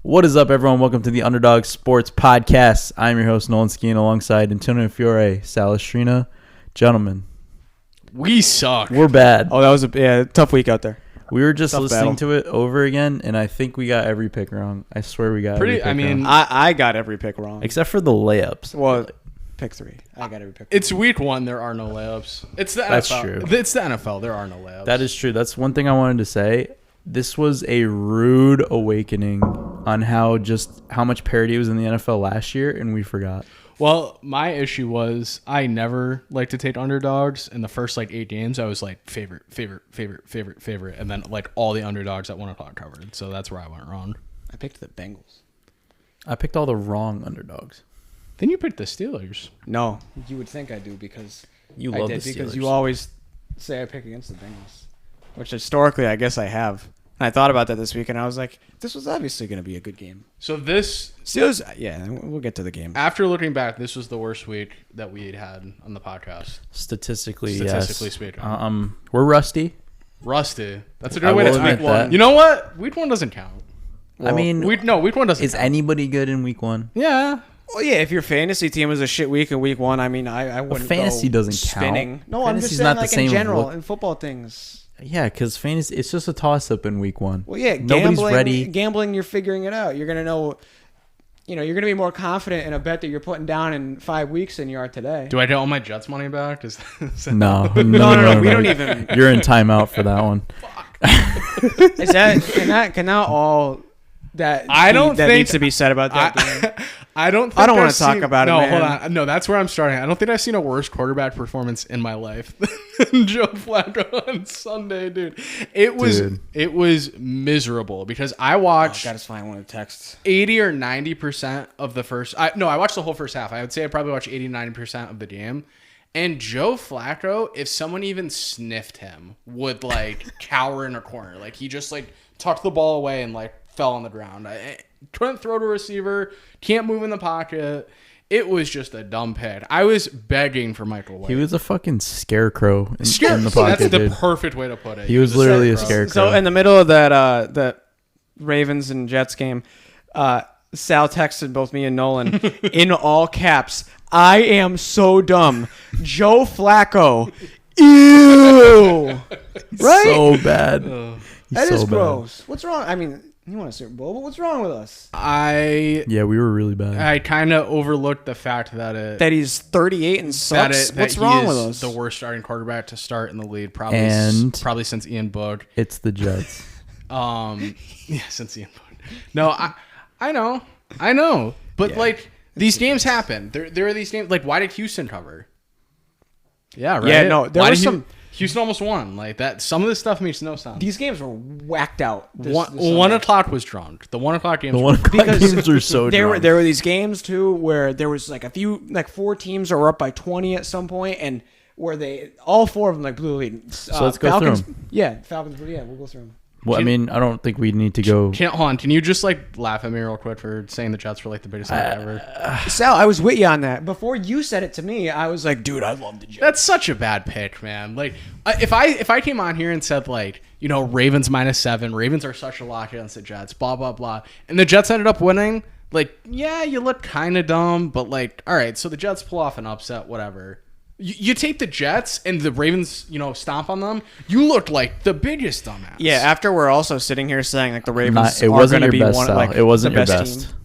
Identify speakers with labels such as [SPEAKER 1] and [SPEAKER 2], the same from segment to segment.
[SPEAKER 1] What is up, everyone? Welcome to the Underdog Sports Podcast. I'm your host, Nolan Skeen, alongside Antonio Fiore, Salestrina. Gentlemen,
[SPEAKER 2] we suck.
[SPEAKER 1] We're bad.
[SPEAKER 3] Oh, that was a tough week out there.
[SPEAKER 1] We were just
[SPEAKER 3] Tough
[SPEAKER 1] listening
[SPEAKER 3] battle.
[SPEAKER 1] to it over again, and I think we got every pick wrong. I swear we got every pick wrong.
[SPEAKER 3] I got every pick wrong.
[SPEAKER 1] Except for the layups.
[SPEAKER 3] Well, pick 3. I got every pick.
[SPEAKER 2] It's week 1. There are no layups. It's the NFL.
[SPEAKER 1] That's true.
[SPEAKER 2] It's the NFL. There are no layups.
[SPEAKER 1] That is true. That's one thing I wanted to say. This was a rude awakening on how much parity was in the NFL last year, and we forgot.
[SPEAKER 2] Well, my issue was I never like to take underdogs. In the first 8 games, I was like favorite, and then all the underdogs at 1 o'clock covered. So that's where I went wrong.
[SPEAKER 3] I picked the Bengals.
[SPEAKER 1] I picked all the wrong underdogs.
[SPEAKER 2] Then you picked the Steelers.
[SPEAKER 3] No, you would think I do because
[SPEAKER 1] You love the Steelers.
[SPEAKER 3] Because you always say I pick against the Bengals, which historically I guess I have. And I thought about that this week, and I was like, this was obviously going to be a good game.
[SPEAKER 2] So this
[SPEAKER 3] Steelers, yeah, we'll get to the game.
[SPEAKER 2] after looking back, this was the worst week that we had on the podcast.
[SPEAKER 1] Statistically
[SPEAKER 2] speaking.
[SPEAKER 1] We're rusty.
[SPEAKER 2] Rusty. That's a
[SPEAKER 1] I
[SPEAKER 2] good way
[SPEAKER 1] will
[SPEAKER 2] to
[SPEAKER 1] admit
[SPEAKER 2] week 1.
[SPEAKER 1] that.
[SPEAKER 2] You know what? Week 1 doesn't count.
[SPEAKER 1] I mean,
[SPEAKER 2] week 1 doesn't
[SPEAKER 1] is
[SPEAKER 2] count.
[SPEAKER 1] anybody good in week 1?
[SPEAKER 2] Yeah.
[SPEAKER 3] Well, yeah, if your fantasy team was a shit week in week 1, I mean, I wouldn't
[SPEAKER 1] fantasy
[SPEAKER 3] go
[SPEAKER 1] doesn't
[SPEAKER 3] spinning.
[SPEAKER 1] count.
[SPEAKER 3] No, I'm just
[SPEAKER 1] Fantasy's
[SPEAKER 3] saying
[SPEAKER 1] not the
[SPEAKER 3] like
[SPEAKER 1] same
[SPEAKER 3] in general,
[SPEAKER 1] look.
[SPEAKER 3] in football things.
[SPEAKER 1] Yeah, because fantasy, it's just a toss-up in week 1.
[SPEAKER 3] Well, yeah,
[SPEAKER 1] Nobody's ready.
[SPEAKER 3] Gambling, you're figuring it out. You're going to know, you're going to be more confident in a bet that you're putting down in 5 weeks than you are today.
[SPEAKER 2] Do I get all my Jets money back?
[SPEAKER 1] No.
[SPEAKER 3] No, we don't even.
[SPEAKER 1] You're in timeout for that one.
[SPEAKER 3] Is that can that all that
[SPEAKER 2] I don't
[SPEAKER 3] that
[SPEAKER 2] think
[SPEAKER 3] needs to be said about that game?
[SPEAKER 2] I don't
[SPEAKER 3] want to talk about it,
[SPEAKER 2] No,
[SPEAKER 3] man.
[SPEAKER 2] hold on. No, that's where I'm starting. I don't think I've seen a worse quarterback performance in my life than Joe Flacco on Sunday, dude. It was miserable because I watched
[SPEAKER 3] Gotta find one of the texts.
[SPEAKER 2] 80 or 90% of the first. I watched the whole first half. I would say I probably watched 80, 90% of the game. And Joe Flacco, if someone even sniffed him, would cower in a corner. He just tucked the ball away and fell on the ground. I couldn't throw to a receiver, can't move in the pocket. It was just a dumb pick. I was begging for Michael White.
[SPEAKER 1] He was a fucking scarecrow in the pocket,
[SPEAKER 2] That's the
[SPEAKER 1] dude.
[SPEAKER 2] perfect way to put it.
[SPEAKER 1] He was literally a scarecrow.
[SPEAKER 3] So in the middle of that Ravens and Jets game, Sal texted both me and Nolan in all caps, I am so dumb. Joe Flacco. Ew. Right?
[SPEAKER 1] So bad.
[SPEAKER 3] That
[SPEAKER 1] so
[SPEAKER 3] is
[SPEAKER 1] bad.
[SPEAKER 3] gross. What's wrong? I mean, you want a Super Bowl, but what's wrong with us?
[SPEAKER 1] Yeah, we were really bad.
[SPEAKER 2] I kind of overlooked the fact that
[SPEAKER 3] He's 38 and sucks. What's wrong with us?
[SPEAKER 2] The worst starting quarterback to start in the league, probably since Ian Book.
[SPEAKER 1] It's the Jets.
[SPEAKER 2] Since Ian Book. No, I know, but these games happen. There are these games. Why did Houston cover? Yeah, right.
[SPEAKER 3] Yeah, no, there was some.
[SPEAKER 2] Houston almost won. That some of this stuff makes no sense.
[SPEAKER 3] These games were whacked out. This
[SPEAKER 2] 1 o'clock was drunk. The 1 o'clock games.
[SPEAKER 1] The 1 o'clock games are so drunk.
[SPEAKER 3] There were these games too where there was a few 4 teams that were up by 20 at some point, and where all 4 of them blew the lead.
[SPEAKER 1] So let's go
[SPEAKER 3] Falcons,
[SPEAKER 1] through them.
[SPEAKER 3] Yeah, Falcons. Yeah, we'll go through them.
[SPEAKER 1] Well, I mean, I don't think we need to go.
[SPEAKER 2] Hold on. Can you just laugh at me real quick for saying the Jets were the biggest thing ever?
[SPEAKER 3] Sal, I was with you on that. Before you said it to me, I was like, dude, I love the Jets.
[SPEAKER 2] That's such a bad pick, man. If I came on here and said Ravens -7, Ravens are such a lock against the Jets, blah blah blah, and the Jets ended up winning, yeah, you look kind of dumb, but all right, so the Jets pull off an upset, whatever. You take the Jets and the Ravens, stomp on them. You look like the biggest dumbass.
[SPEAKER 3] Yeah, after we're also sitting here saying the Ravens
[SPEAKER 1] It
[SPEAKER 3] are
[SPEAKER 1] wasn't
[SPEAKER 3] going to
[SPEAKER 1] your
[SPEAKER 3] be
[SPEAKER 1] best,
[SPEAKER 3] one
[SPEAKER 1] Sal.
[SPEAKER 3] of
[SPEAKER 1] It wasn't
[SPEAKER 3] the
[SPEAKER 1] your
[SPEAKER 3] best
[SPEAKER 1] best.
[SPEAKER 3] team.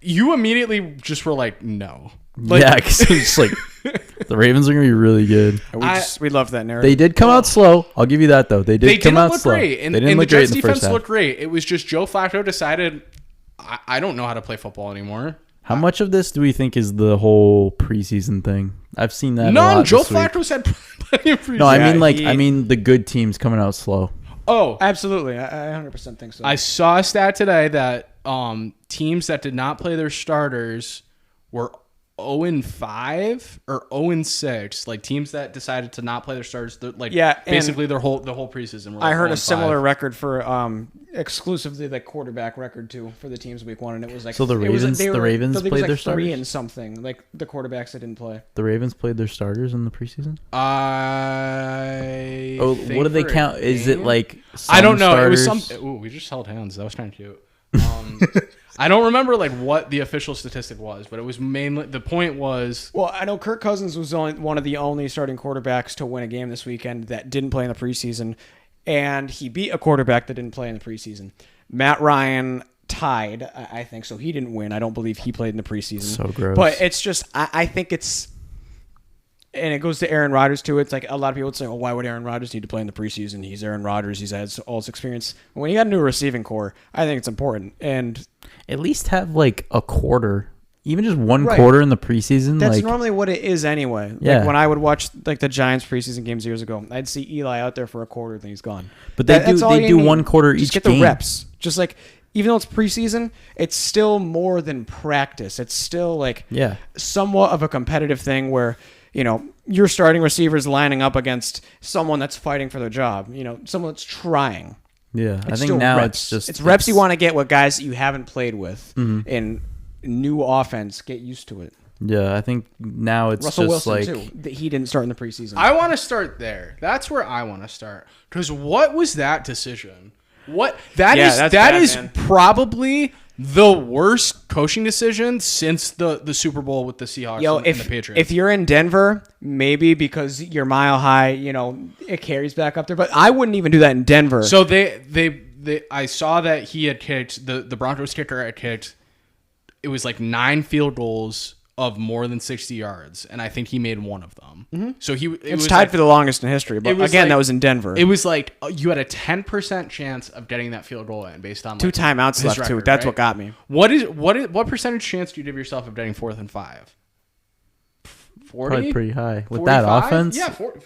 [SPEAKER 2] You immediately just were no.
[SPEAKER 1] Yeah, because it's the Ravens are going to be really good.
[SPEAKER 3] We love that narrative.
[SPEAKER 1] They did come out slow. I'll give you that, though. They did come
[SPEAKER 2] didn't
[SPEAKER 1] out
[SPEAKER 2] look
[SPEAKER 1] slow.
[SPEAKER 2] great. And,
[SPEAKER 1] they didn't
[SPEAKER 2] and
[SPEAKER 1] look
[SPEAKER 2] the
[SPEAKER 1] great
[SPEAKER 2] Jets
[SPEAKER 1] in the first
[SPEAKER 2] defense
[SPEAKER 1] half.
[SPEAKER 2] looked great. It was just Joe Flacco decided, I don't know how to play football anymore.
[SPEAKER 1] How much of this do we think is the whole preseason thing? I've seen that.
[SPEAKER 2] None.
[SPEAKER 1] A lot
[SPEAKER 2] Joe
[SPEAKER 1] this week.
[SPEAKER 2] Flacco's had plenty of preseason.
[SPEAKER 1] No, I mean the good teams coming out slow.
[SPEAKER 2] Oh,
[SPEAKER 3] absolutely. I 100% think so.
[SPEAKER 2] I saw a stat today that teams that did not play their starters were 0-5 or 0-6, like teams that decided to not play their starters, like basically the whole preseason.
[SPEAKER 3] I heard a similar record for exclusively the quarterback record too for the teams week 1, and it was like
[SPEAKER 1] so the Ravens played their starters
[SPEAKER 3] 3 and something, like the quarterbacks that didn't play.
[SPEAKER 1] The Ravens played their starters in the preseason.
[SPEAKER 2] What
[SPEAKER 1] do they count? Is it like
[SPEAKER 2] I don't know.
[SPEAKER 1] Starters?
[SPEAKER 2] It was some. Ooh, we just held hands. That was kind of cute. I don't remember like what the official statistic was, but it was mainly the point was.
[SPEAKER 3] Well, I know Kirk Cousins was one of the only starting quarterbacks to win a game this weekend that didn't play in the preseason, and he beat a quarterback that didn't play in the preseason. Matt Ryan tied, I think, so he didn't win. I don't believe he played in the preseason.
[SPEAKER 1] So gross.
[SPEAKER 3] But it's just, I think it's, and it goes to Aaron Rodgers too. It's like a lot of people would say, "Oh, why would Aaron Rodgers need to play in the preseason? He's Aaron Rodgers. He's had all his experience." When you got a new receiving core, I think it's important, and
[SPEAKER 1] at least have like a quarter, even just one quarter in the preseason.
[SPEAKER 3] That's
[SPEAKER 1] like,
[SPEAKER 3] normally what it is anyway.
[SPEAKER 1] Yeah.
[SPEAKER 3] Like when I would watch like the Giants preseason games years ago, I'd see Eli out there for a quarter, then he's gone.
[SPEAKER 1] But they do one quarter
[SPEAKER 3] just
[SPEAKER 1] each
[SPEAKER 3] get
[SPEAKER 1] game.
[SPEAKER 3] the reps. Just like even though it's preseason, it's still more than practice. It's still like somewhat of a competitive thing where, you know, your starting receivers lining up against someone that's fighting for their job. You know, someone that's trying.
[SPEAKER 1] Yeah,
[SPEAKER 3] It's
[SPEAKER 1] I think
[SPEAKER 3] still
[SPEAKER 1] now
[SPEAKER 3] reps.
[SPEAKER 1] it's
[SPEAKER 3] reps you want to get with guys that you haven't played with in new offense. Get used to it.
[SPEAKER 1] Yeah, I think now it's
[SPEAKER 3] Russell
[SPEAKER 1] just
[SPEAKER 3] Wilson
[SPEAKER 1] like
[SPEAKER 3] too. He didn't start in the preseason.
[SPEAKER 2] I want to start there. That's where I want to start. Because what was that decision? That is
[SPEAKER 3] man.
[SPEAKER 2] Probably the worst coaching decision since the Super Bowl with the Seahawks and the Patriots.
[SPEAKER 3] If you're in Denver, maybe because you're mile high, you know, it carries back up there. But I wouldn't even do that in Denver.
[SPEAKER 2] So I saw that he had kicked the Broncos kicker had kicked. It was like 9 field goals of more than 60 yards, and I think he made one of them. Mm-hmm. So it was
[SPEAKER 3] tied for the longest in history. But again, that was in Denver.
[SPEAKER 2] It was like you had a 10% chance of getting that field goal in based on
[SPEAKER 3] 2 timeouts left too. That's what got me.
[SPEAKER 2] What percentage chance do you give yourself of getting 4th and 5? 40?
[SPEAKER 1] Probably pretty high with
[SPEAKER 2] 45?
[SPEAKER 1] that offense.
[SPEAKER 2] Yeah, 40.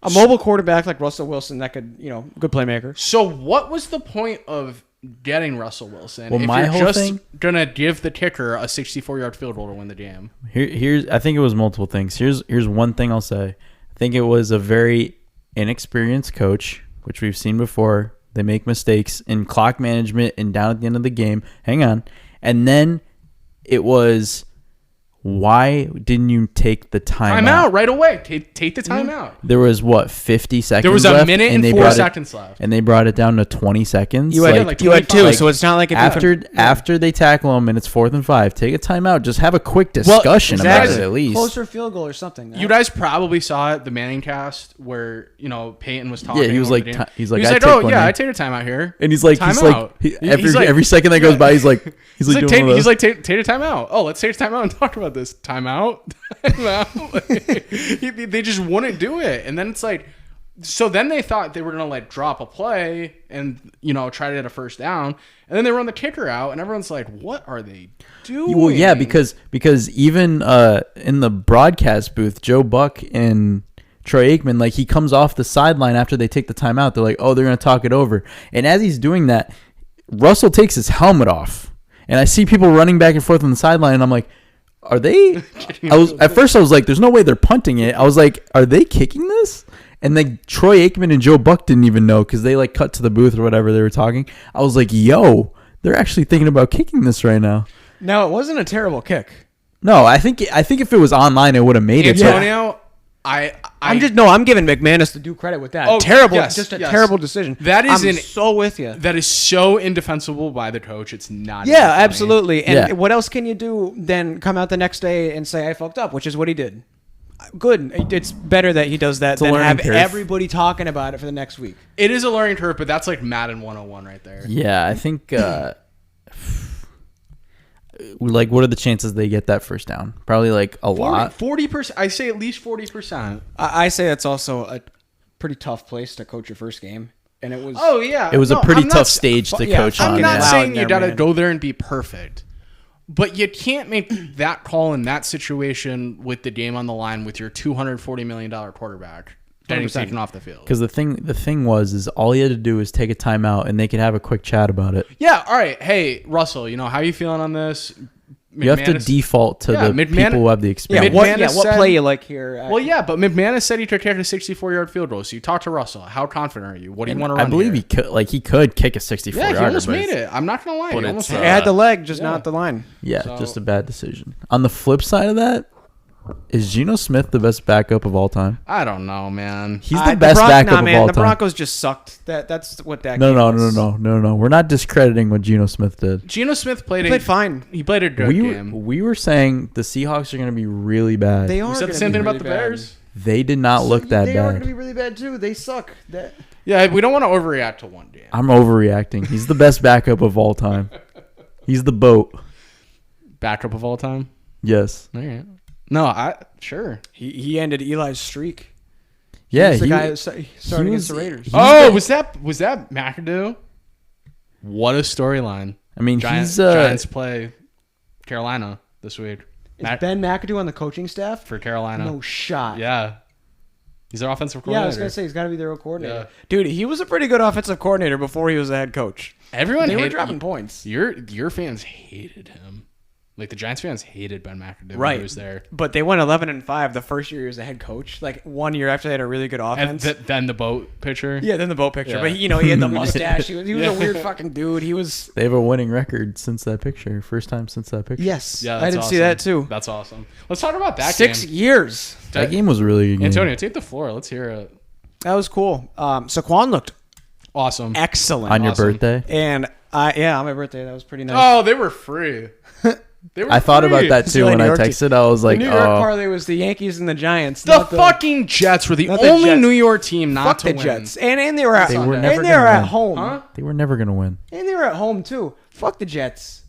[SPEAKER 3] A mobile quarterback like Russell Wilson that could, you know, good playmaker.
[SPEAKER 2] So what was the point of getting Russell Wilson
[SPEAKER 1] well,
[SPEAKER 2] if
[SPEAKER 1] my
[SPEAKER 2] you're
[SPEAKER 1] whole
[SPEAKER 2] just
[SPEAKER 1] thing,
[SPEAKER 2] gonna give the kicker a 64-yard field goal to win the game?
[SPEAKER 1] Here's I think it was multiple things. Here's one thing I'll say. I think it was a very inexperienced coach, which we've seen before. They make mistakes in clock management and down at the end of the game. Hang on. And then it was, why didn't you take the
[SPEAKER 2] timeout right away? Take the timeout.
[SPEAKER 1] There was 50 seconds.
[SPEAKER 2] There was
[SPEAKER 1] left,
[SPEAKER 2] a minute and 4 seconds left,
[SPEAKER 1] and they brought it down to 20 seconds.
[SPEAKER 3] You had 2, so it's not like
[SPEAKER 1] after they tackle them and it's 4th and 5. Take a timeout. Just have a quick discussion about it at least.
[SPEAKER 3] Closer field goal or something.
[SPEAKER 2] You guys probably saw it, the Manning cast, where Peyton was talking.
[SPEAKER 1] Yeah, he was like, I take
[SPEAKER 2] a timeout here,
[SPEAKER 1] and he's like, every second that goes by, he's like take a
[SPEAKER 2] timeout. Oh, let's take a timeout and talk about this. Timeout. They just wouldn't do it, and then it's like, so then they thought they were gonna like drop a play and try to get a first down, and then they run the kicker out, and everyone's like, what are they doing?
[SPEAKER 1] Well, yeah, because even in the broadcast booth, Joe Buck and Troy Aikman, like, he comes off the sideline after they take the timeout. They're like, oh, they're gonna talk it over, and as he's doing that, Russell takes his helmet off, and I see people running back and forth on the sideline, and I'm like, are they? At first I was like, there's no way they're punting it. I was like, are they kicking this? And like Troy Aikman and Joe Buck didn't even know because they like cut to the booth or whatever they were talking. I was like, yo, they're actually thinking about kicking this right now.
[SPEAKER 3] No, it wasn't a terrible kick.
[SPEAKER 1] No, I think if it was online, it would have made it.
[SPEAKER 2] Antonio,
[SPEAKER 3] I'm giving McManus the due credit with that. Terrible decision. I'm so with you.
[SPEAKER 2] That is so indefensible by the coach. It's not.
[SPEAKER 3] Yeah, absolutely. And what else can you do than come out the next day and say I fucked up, which is what he did. Good. It's better that he does that than have everybody talking about it for the next week.
[SPEAKER 2] It is a learning curve, but that's like Madden 101 right there.
[SPEAKER 1] Yeah, I think. Like, what are the chances they get that first down? Probably like a lot.
[SPEAKER 2] 40%. I say at least 40%.
[SPEAKER 3] I say it's also a pretty tough place to coach your first game. And it was.
[SPEAKER 2] Oh, yeah.
[SPEAKER 1] It was a pretty tough stage to coach on.
[SPEAKER 2] I'm not saying you got to go there and be perfect. But you can't make that call in that situation with the game on the line with your $240 million quarterback getting taken off the field.
[SPEAKER 1] Because the thing was all he had to do was take a timeout and they could have a quick chat about it.
[SPEAKER 2] Yeah, all right. Hey, Russell, how you feeling on this?
[SPEAKER 1] You have to default to the people who have the experience.
[SPEAKER 3] What play you like here?
[SPEAKER 2] Well, yeah, but McManus said he could kick a 64-yard field goal. So you talk to Russell. How confident are you? What do you want to run?
[SPEAKER 1] I believe he could. Like he could kick a 64-yarder.
[SPEAKER 2] Yeah, he almost made it. I'm not gonna lie. He almost
[SPEAKER 3] it had the leg, just not the line.
[SPEAKER 1] Yeah, just a bad decision. On the flip side of that, is Geno Smith the best backup of all time?
[SPEAKER 2] I don't know, man.
[SPEAKER 1] He's the best backup of all time.
[SPEAKER 3] The Broncos just sucked. That's what that.
[SPEAKER 1] No. We're not discrediting what Geno Smith did.
[SPEAKER 2] Geno Smith
[SPEAKER 3] played fine.
[SPEAKER 2] He played a good game.
[SPEAKER 1] We were saying the Seahawks are going to be really bad.
[SPEAKER 3] They are.
[SPEAKER 2] We said the same thing about the Bears.
[SPEAKER 1] They did not look that bad.
[SPEAKER 3] They are going to be really bad too. They suck.
[SPEAKER 2] Yeah, we don't want to overreact to one game.
[SPEAKER 1] I'm overreacting. He's the best backup of all time. He's the BOAT.
[SPEAKER 2] Backup of all time?
[SPEAKER 1] Yes.
[SPEAKER 2] All right. No, sure.
[SPEAKER 3] He ended Eli's streak.
[SPEAKER 1] Yeah,
[SPEAKER 3] he was the guy that started against the Raiders.
[SPEAKER 2] Was that McAdoo? What a storyline.
[SPEAKER 1] I mean,
[SPEAKER 2] Giants play Carolina this week.
[SPEAKER 3] Is Ben McAdoo on the coaching staff
[SPEAKER 2] for Carolina?
[SPEAKER 3] No shot.
[SPEAKER 2] Yeah. He's their offensive coordinator.
[SPEAKER 3] Yeah, I was going to say, he's got to be their coordinator. Yeah. Dude, he was a pretty good offensive coordinator before he was a head coach. They were dropping points.
[SPEAKER 2] Your fans hated him. Like, the Giants fans hated Ben McAdoo when he was there.
[SPEAKER 3] But they went 11-5 the first year he was a head coach. Like, 1 year after they had a really good offense.
[SPEAKER 2] And then the boat picture?
[SPEAKER 3] Yeah, then the boat picture. Yeah. But, he had the mustache. He was a weird fucking dude.
[SPEAKER 1] They have a winning record since that picture. First time since that picture.
[SPEAKER 3] Yes. Yeah, I did see that, too.
[SPEAKER 2] That's awesome. Let's talk about that
[SPEAKER 3] 6 years.
[SPEAKER 1] That game was really good game.
[SPEAKER 2] Antonio, take the floor. Let's hear it.
[SPEAKER 3] That was cool. Saquon looked
[SPEAKER 2] awesome.
[SPEAKER 3] Excellent.
[SPEAKER 1] On your birthday?
[SPEAKER 3] And, on my birthday. That was pretty nice.
[SPEAKER 2] Oh, they were free.
[SPEAKER 1] I thought about that too when I texted. I was like,
[SPEAKER 3] the New York parlay was the Yankees and the Giants.
[SPEAKER 2] The fucking Jets were the only New York team not to win.
[SPEAKER 3] Jets. And they were at home.
[SPEAKER 1] Huh? They were never going to win.
[SPEAKER 3] And they were at home too. Fuck the Jets.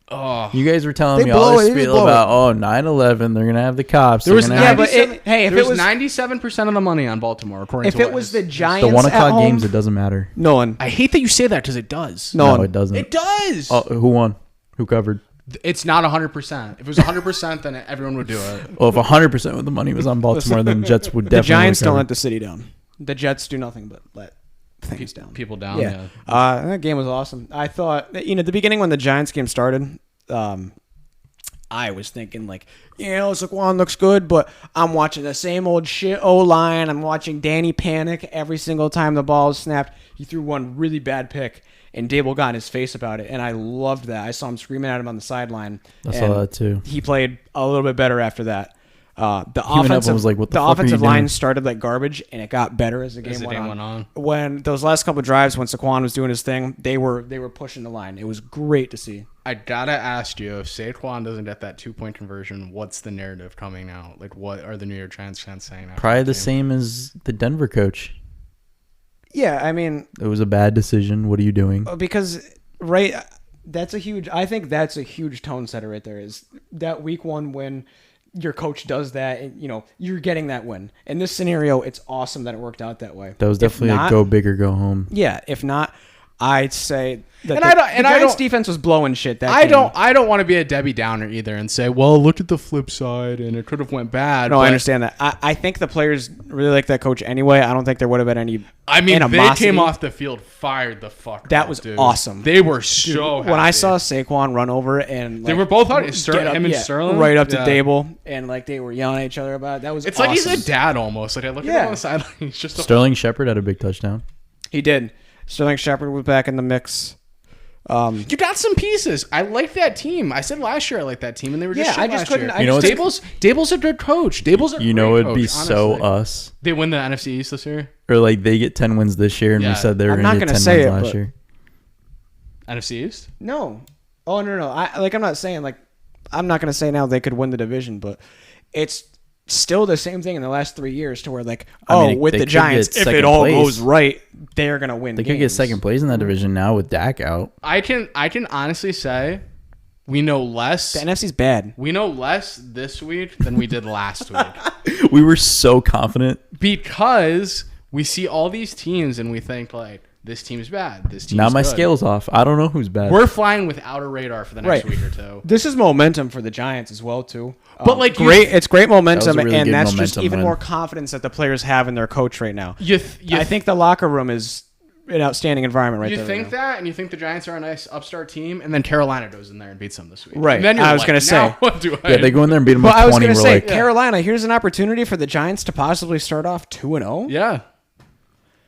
[SPEAKER 1] Oh. You guys were telling me all this spiel about 9/11. They're going to have the cops.
[SPEAKER 2] There was
[SPEAKER 3] if it was
[SPEAKER 2] 97% of the money on Baltimore, according to
[SPEAKER 3] if it was the Giants,
[SPEAKER 1] the 1 o'clock games, it doesn't matter.
[SPEAKER 3] Nolan,
[SPEAKER 2] I hate that you say that because it does.
[SPEAKER 1] No, it doesn't.
[SPEAKER 2] It does.
[SPEAKER 1] Who won? Who covered?
[SPEAKER 2] It's not 100%. If it was 100%, then everyone would do it.
[SPEAKER 1] Well, if 100% of the money was on Baltimore, then the Jets would definitely.
[SPEAKER 3] The Giants don't let the city down. The Jets do nothing but let things down.
[SPEAKER 2] People down. Yeah.
[SPEAKER 3] That game was awesome. I thought, the beginning when the Giants game started, I was thinking Saquon looks good, but I'm watching the same old shit O-line. I'm watching Danny panic every single time the ball is snapped. He threw one really bad pick. And Dable got in his face about it, and I loved that. I saw him screaming at him on the sideline.
[SPEAKER 1] I saw that too.
[SPEAKER 3] He played a little bit better after that. The offensive line started like garbage, and it got better as the game went on. When those last couple of drives, when Saquon was doing his thing, they were pushing the line. It was great to see.
[SPEAKER 2] I gotta ask you, if Saquon doesn't get that 2-point conversion, what's the narrative coming out? Like, what are the New York Giants fans saying?
[SPEAKER 1] Probably the same as the Denver coach.
[SPEAKER 3] Yeah, I mean,
[SPEAKER 1] it was a bad decision. What are you doing?
[SPEAKER 3] Because I think that's a huge tone setter right there. Is that week 1 when your coach does that, and you're getting that win. In this scenario, it's awesome that it worked out that way.
[SPEAKER 1] That was definitely a go big or go home.
[SPEAKER 3] Yeah, if not, I'd say that the Giants defense was blowing shit that game.
[SPEAKER 2] I don't want to be a Debbie Downer either and say, well, look at the flip side and it could have went bad.
[SPEAKER 3] No, I understand that. I think the players really like that coach anyway. I don't think there would have been any animosity.
[SPEAKER 2] They came off the field fired the fuck
[SPEAKER 3] That was dude. Awesome.
[SPEAKER 2] They were so happy.
[SPEAKER 3] When I saw Saquon run over and
[SPEAKER 2] they were both out, him and Sterling
[SPEAKER 3] right up to Dable, and they were yelling at each other about it. That was awesome.
[SPEAKER 2] Like he's a dad almost. Like I look at him on the sideline. He's just
[SPEAKER 1] Sterling Shepard had a big touchdown.
[SPEAKER 3] He did. Sterling Shepard was back in the mix.
[SPEAKER 2] You got some pieces. I like that team. I said last year I liked that team, and they were just
[SPEAKER 3] I just couldn't.
[SPEAKER 2] Dable's a good coach. Dable's a great
[SPEAKER 1] it'd be
[SPEAKER 2] coach,
[SPEAKER 1] so us.
[SPEAKER 2] They win the NFC East this year,
[SPEAKER 1] or they get 10 wins this year, and we said they were going to get 10 wins last year.
[SPEAKER 2] NFC East?
[SPEAKER 3] No. Oh no. I'm not saying I'm not going to say now they could win the division, but it's still the same thing in the last 3 years to where with the Giants, if it all goes right, they're gonna win.
[SPEAKER 1] They could get second place in that division now with Dak out.
[SPEAKER 2] I can honestly say we know less.
[SPEAKER 3] The NFC's bad.
[SPEAKER 2] We know less this week than we did last week.
[SPEAKER 1] We were so confident
[SPEAKER 2] because we see all these teams and we think this team's bad. This team's
[SPEAKER 1] now my
[SPEAKER 2] good.
[SPEAKER 1] scale's off. I don't know who's bad.
[SPEAKER 2] We're flying without a radar for the next week or two.
[SPEAKER 3] This is momentum for the Giants as well too.
[SPEAKER 2] But
[SPEAKER 3] it's great momentum,
[SPEAKER 1] really
[SPEAKER 3] and that's
[SPEAKER 1] momentum,
[SPEAKER 3] just even more confidence that the players have in their coach right now. I think the locker room is an outstanding environment right
[SPEAKER 2] You
[SPEAKER 3] there.
[SPEAKER 2] think that, and you think the Giants are a nice upstart team, and then Carolina goes in there and beats them this week.
[SPEAKER 3] Right.
[SPEAKER 2] And then you're
[SPEAKER 3] I was
[SPEAKER 2] like,
[SPEAKER 3] gonna say.
[SPEAKER 2] now what do I
[SPEAKER 1] Yeah, they go in there and beat them
[SPEAKER 3] Well,
[SPEAKER 1] by
[SPEAKER 3] I was
[SPEAKER 1] 20.
[SPEAKER 3] going to
[SPEAKER 1] We're
[SPEAKER 3] say,
[SPEAKER 1] like,
[SPEAKER 3] Carolina, here's an opportunity for the Giants to possibly start off 2-0.
[SPEAKER 2] Yeah.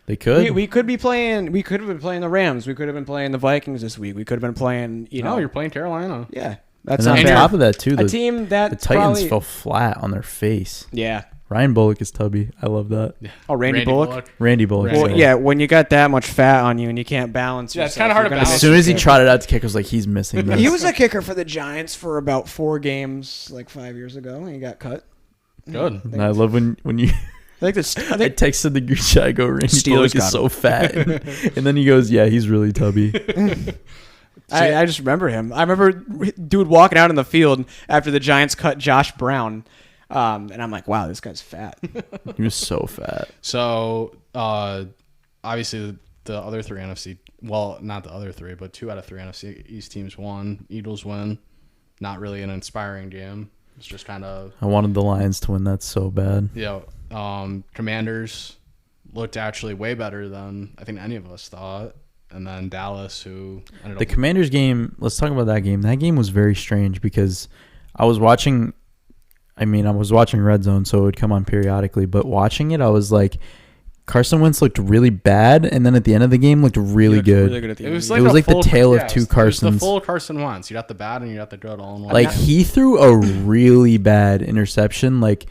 [SPEAKER 1] they could.
[SPEAKER 3] We could be playing. We could have been playing the Rams. We could have been playing the Vikings this week. We could have been playing.
[SPEAKER 2] No, you're playing Carolina.
[SPEAKER 3] Yeah,
[SPEAKER 1] and
[SPEAKER 3] that's
[SPEAKER 1] then
[SPEAKER 3] not
[SPEAKER 1] on
[SPEAKER 3] bad.
[SPEAKER 1] top of that, too,
[SPEAKER 3] A
[SPEAKER 1] the
[SPEAKER 3] team that
[SPEAKER 1] Titans
[SPEAKER 3] probably,
[SPEAKER 1] fell flat on their face.
[SPEAKER 3] Yeah.
[SPEAKER 1] Ryan Bullock is tubby. I love that.
[SPEAKER 3] Oh, Randy Bullock.
[SPEAKER 1] Randy Bullock.
[SPEAKER 2] Randy
[SPEAKER 3] Well,
[SPEAKER 2] Bullock.
[SPEAKER 3] yeah, when you got that much fat on you and you can't balance,
[SPEAKER 2] Yeah, it's
[SPEAKER 3] yourself,
[SPEAKER 2] kinda hard
[SPEAKER 3] you're
[SPEAKER 2] to
[SPEAKER 3] gonna
[SPEAKER 2] balance.
[SPEAKER 1] As
[SPEAKER 3] miss
[SPEAKER 1] soon
[SPEAKER 3] your
[SPEAKER 1] as he
[SPEAKER 3] kick.
[SPEAKER 1] trotted out to kick, I was like, he's missing this.
[SPEAKER 3] He was a kicker for the Giants for about 4 games, like 5 years ago, and he got cut.
[SPEAKER 2] Good.
[SPEAKER 1] And I love when you.
[SPEAKER 3] I think this. I
[SPEAKER 1] I
[SPEAKER 3] think
[SPEAKER 1] texted the group chat. I go, Randy
[SPEAKER 3] Steelers
[SPEAKER 1] Bullock is
[SPEAKER 3] got
[SPEAKER 1] so fat, and then he goes, "Yeah, he's really tubby."
[SPEAKER 3] I just remember him. I remember dude walking out in the field after the Giants cut Josh Brown, and I'm like, wow, this guy's fat.
[SPEAKER 1] He was so fat.
[SPEAKER 2] So, obviously, the other 3 NFC, well, not the other 3, but 2 out of 3 NFC East teams won. Eagles win. Not really an inspiring game. It's just kind of,
[SPEAKER 1] I wanted the Lions to win that so bad.
[SPEAKER 2] Commanders looked actually way better than I think any of us thought. And then Dallas, who ended
[SPEAKER 1] The
[SPEAKER 2] up
[SPEAKER 1] Commanders game. Let's talk about that game. That game was very strange because I was watching. I was watching Red Zone, so it would come on periodically. But watching it, I was like, Carson Wentz looked really bad, and then at the end of the game, looked really good.
[SPEAKER 3] Really good at the
[SPEAKER 2] It
[SPEAKER 3] end.
[SPEAKER 2] was
[SPEAKER 1] It was
[SPEAKER 2] a
[SPEAKER 1] like the
[SPEAKER 2] full-
[SPEAKER 1] tale of
[SPEAKER 2] yeah,
[SPEAKER 1] two
[SPEAKER 2] it was the
[SPEAKER 1] Carsons.
[SPEAKER 2] full Carson Wentz. You got the bad and you got the good all in one.
[SPEAKER 1] Like
[SPEAKER 2] game.
[SPEAKER 1] he threw a really bad interception. Like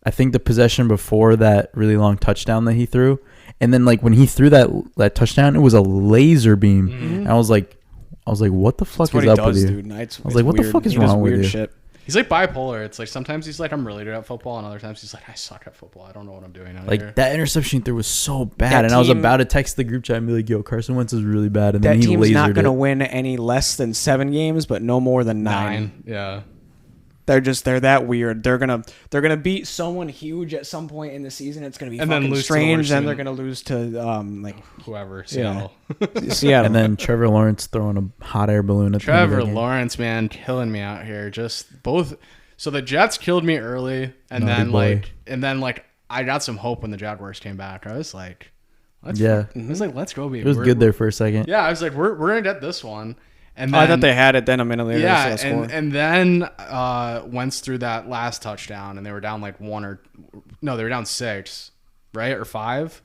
[SPEAKER 1] I think the possession before that really long touchdown that he threw, and then like when he threw that touchdown, it was a laser beam. And I was like, what the fuck
[SPEAKER 3] That's what
[SPEAKER 1] is
[SPEAKER 3] he
[SPEAKER 1] up
[SPEAKER 3] does,
[SPEAKER 1] with you?
[SPEAKER 3] dude. I
[SPEAKER 1] was like, what the fuck is wrong with you?
[SPEAKER 3] Shit.
[SPEAKER 2] He's like bipolar. It's like sometimes he's like, I'm really good at football, and other times he's like, I suck at football. I don't know what I'm doing out here.
[SPEAKER 1] Like that interception he threw was so bad,
[SPEAKER 3] That
[SPEAKER 1] and I was
[SPEAKER 3] team-
[SPEAKER 1] about to text the group chat and be like, "Yo, Carson Wentz is really bad," and
[SPEAKER 3] That
[SPEAKER 1] then he
[SPEAKER 3] team's not
[SPEAKER 1] lasered
[SPEAKER 3] going to
[SPEAKER 1] it.
[SPEAKER 3] win any less than 7 games, but no more than 9.
[SPEAKER 2] Yeah.
[SPEAKER 3] They're that weird. They're gonna beat someone huge at some point in the season. It's gonna be
[SPEAKER 2] And then
[SPEAKER 3] fucking
[SPEAKER 2] lose to the
[SPEAKER 3] strange.
[SPEAKER 2] worst
[SPEAKER 3] Then
[SPEAKER 2] team.
[SPEAKER 3] they're gonna lose to like
[SPEAKER 2] Whoever. Seattle.
[SPEAKER 3] Seattle.
[SPEAKER 1] And then Trevor Lawrence throwing a hot air balloon at the end of
[SPEAKER 2] Trevor
[SPEAKER 1] the game.
[SPEAKER 2] Lawrence, man, killing me out here. Just both. So the Jets killed me early, and
[SPEAKER 1] Naughty
[SPEAKER 2] then
[SPEAKER 1] boy.
[SPEAKER 2] I got some hope when the Jaguars came back. I was like, let's
[SPEAKER 1] Yeah.
[SPEAKER 2] I was like, let's go, baby.
[SPEAKER 1] It was good there for a second.
[SPEAKER 2] Yeah, I was like, we're gonna get this one. And
[SPEAKER 3] Oh,
[SPEAKER 2] then,
[SPEAKER 3] I thought they had it. Then a minute later,
[SPEAKER 2] yeah,
[SPEAKER 3] they still scored.
[SPEAKER 2] and then Wentz threw that last touchdown, and they were down like they were down 6, right, or 5.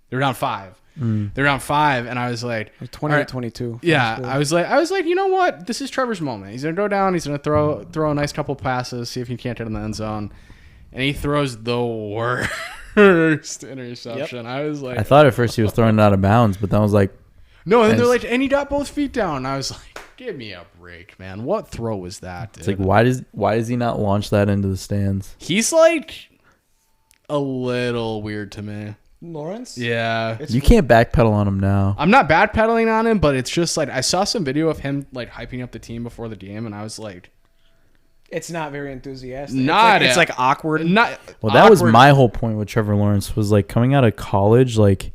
[SPEAKER 2] They were down 5. They were down 5, and I was like,
[SPEAKER 3] 28-22.
[SPEAKER 2] yeah, I was like, you know what? This is Trevor's moment. He's gonna go down. He's gonna throw a nice couple passes, see if he can't hit in the end zone, and he throws the worst interception. I was like,
[SPEAKER 1] I thought at first he was throwing it out of bounds, but then I was like,
[SPEAKER 2] no, and then they're
[SPEAKER 1] As-
[SPEAKER 2] like, and he got both feet down. And I was like, give me a break, man. What throw was that? Dude?
[SPEAKER 1] it's like why does he not launch that into the stands?
[SPEAKER 2] He's like a little weird to me.
[SPEAKER 3] Lawrence.
[SPEAKER 2] Yeah.
[SPEAKER 1] You can't backpedal on him now.
[SPEAKER 2] I'm not backpedaling on him, but it's just like I saw some video of him like hyping up the team before the game, and I was like,
[SPEAKER 3] It's not very enthusiastic.
[SPEAKER 2] Not
[SPEAKER 3] it's
[SPEAKER 2] at-
[SPEAKER 3] like awkward.
[SPEAKER 2] not.
[SPEAKER 1] Well, that was
[SPEAKER 2] awkward.
[SPEAKER 1] my whole point with Trevor Lawrence was like coming out of college, like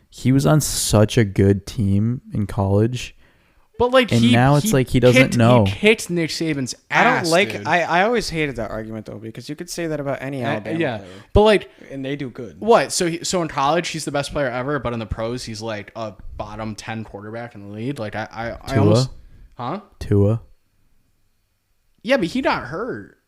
[SPEAKER 1] he was on such a good team in college.
[SPEAKER 2] But like,
[SPEAKER 1] And now it's like he doesn't
[SPEAKER 2] kicked,
[SPEAKER 1] know.
[SPEAKER 2] He kicked Nick Saban's
[SPEAKER 3] I
[SPEAKER 2] ass.
[SPEAKER 3] don't like.
[SPEAKER 2] dude.
[SPEAKER 3] I always hated that argument though, because you could say that about any Alabama
[SPEAKER 2] yeah,
[SPEAKER 3] player,
[SPEAKER 2] but like,
[SPEAKER 3] and they do good.
[SPEAKER 2] what? So in college, he's the best player ever, but in the pros, he's like a bottom 10 quarterback in the league. Like I
[SPEAKER 1] Tua?
[SPEAKER 2] almost, huh?
[SPEAKER 1] Tua.
[SPEAKER 2] Yeah, but he got hurt.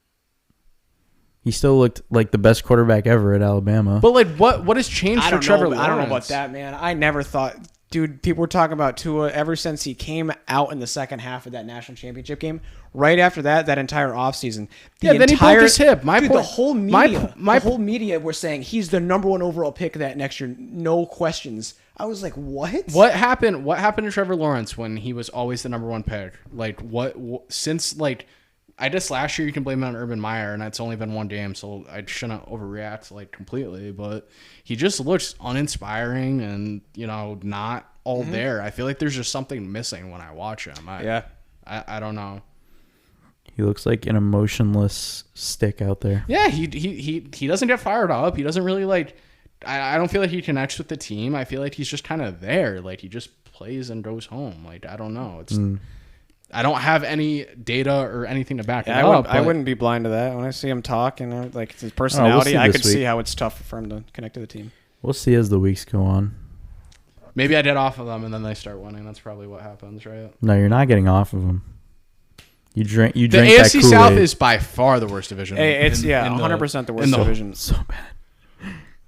[SPEAKER 1] He still looked like the best quarterback ever at Alabama.
[SPEAKER 2] But like, what has changed
[SPEAKER 3] I
[SPEAKER 2] for
[SPEAKER 3] don't
[SPEAKER 2] Trevor
[SPEAKER 3] know.
[SPEAKER 2] Lawrence?
[SPEAKER 3] I don't know about that, man. I never thought, dude. People were talking about Tua ever since he came out in the second half of that national championship game. Right after that entire offseason.
[SPEAKER 2] Yeah, then he broke his hip. My
[SPEAKER 3] dude,
[SPEAKER 2] point-
[SPEAKER 3] the whole
[SPEAKER 2] my-
[SPEAKER 3] media,
[SPEAKER 2] my-
[SPEAKER 3] the whole media were saying he's the number 1 overall pick that next year, no questions. I was like, what?
[SPEAKER 2] What happened? What happened to Trevor Lawrence when he was always the number 1 pick? Like since like I guess last year you can blame it on Urban Meyer, and it's only been 1 game, so I shouldn't overreact like completely. But he just looks uninspiring and not all there. I feel like there's just something missing when I watch him. I don't know.
[SPEAKER 1] He looks like an emotionless stick out there.
[SPEAKER 2] Yeah, he doesn't get fired up. He doesn't really like. I don't feel like he connects with the team. I feel like he's just kind of there. Like he just plays and goes home. Like I don't know. It's I don't have any data or anything to back it up.
[SPEAKER 3] I
[SPEAKER 2] but-
[SPEAKER 3] wouldn't be blind to that. When I see him talk and like his
[SPEAKER 1] we'll
[SPEAKER 3] personality,
[SPEAKER 1] see
[SPEAKER 3] I
[SPEAKER 1] this
[SPEAKER 3] could see
[SPEAKER 1] week.
[SPEAKER 3] how it's tough for him to connect to the team.
[SPEAKER 1] We'll see as the weeks go on.
[SPEAKER 2] Maybe I get off of them and then they start winning. That's probably what happens, right?
[SPEAKER 1] No, you're not getting off of them. You drink. You
[SPEAKER 2] The
[SPEAKER 1] drink that
[SPEAKER 2] AFC
[SPEAKER 1] Kool-Aid.
[SPEAKER 2] South is by far the worst division.
[SPEAKER 3] Hey, it's
[SPEAKER 2] in
[SPEAKER 3] 100% the worst division.
[SPEAKER 1] so bad.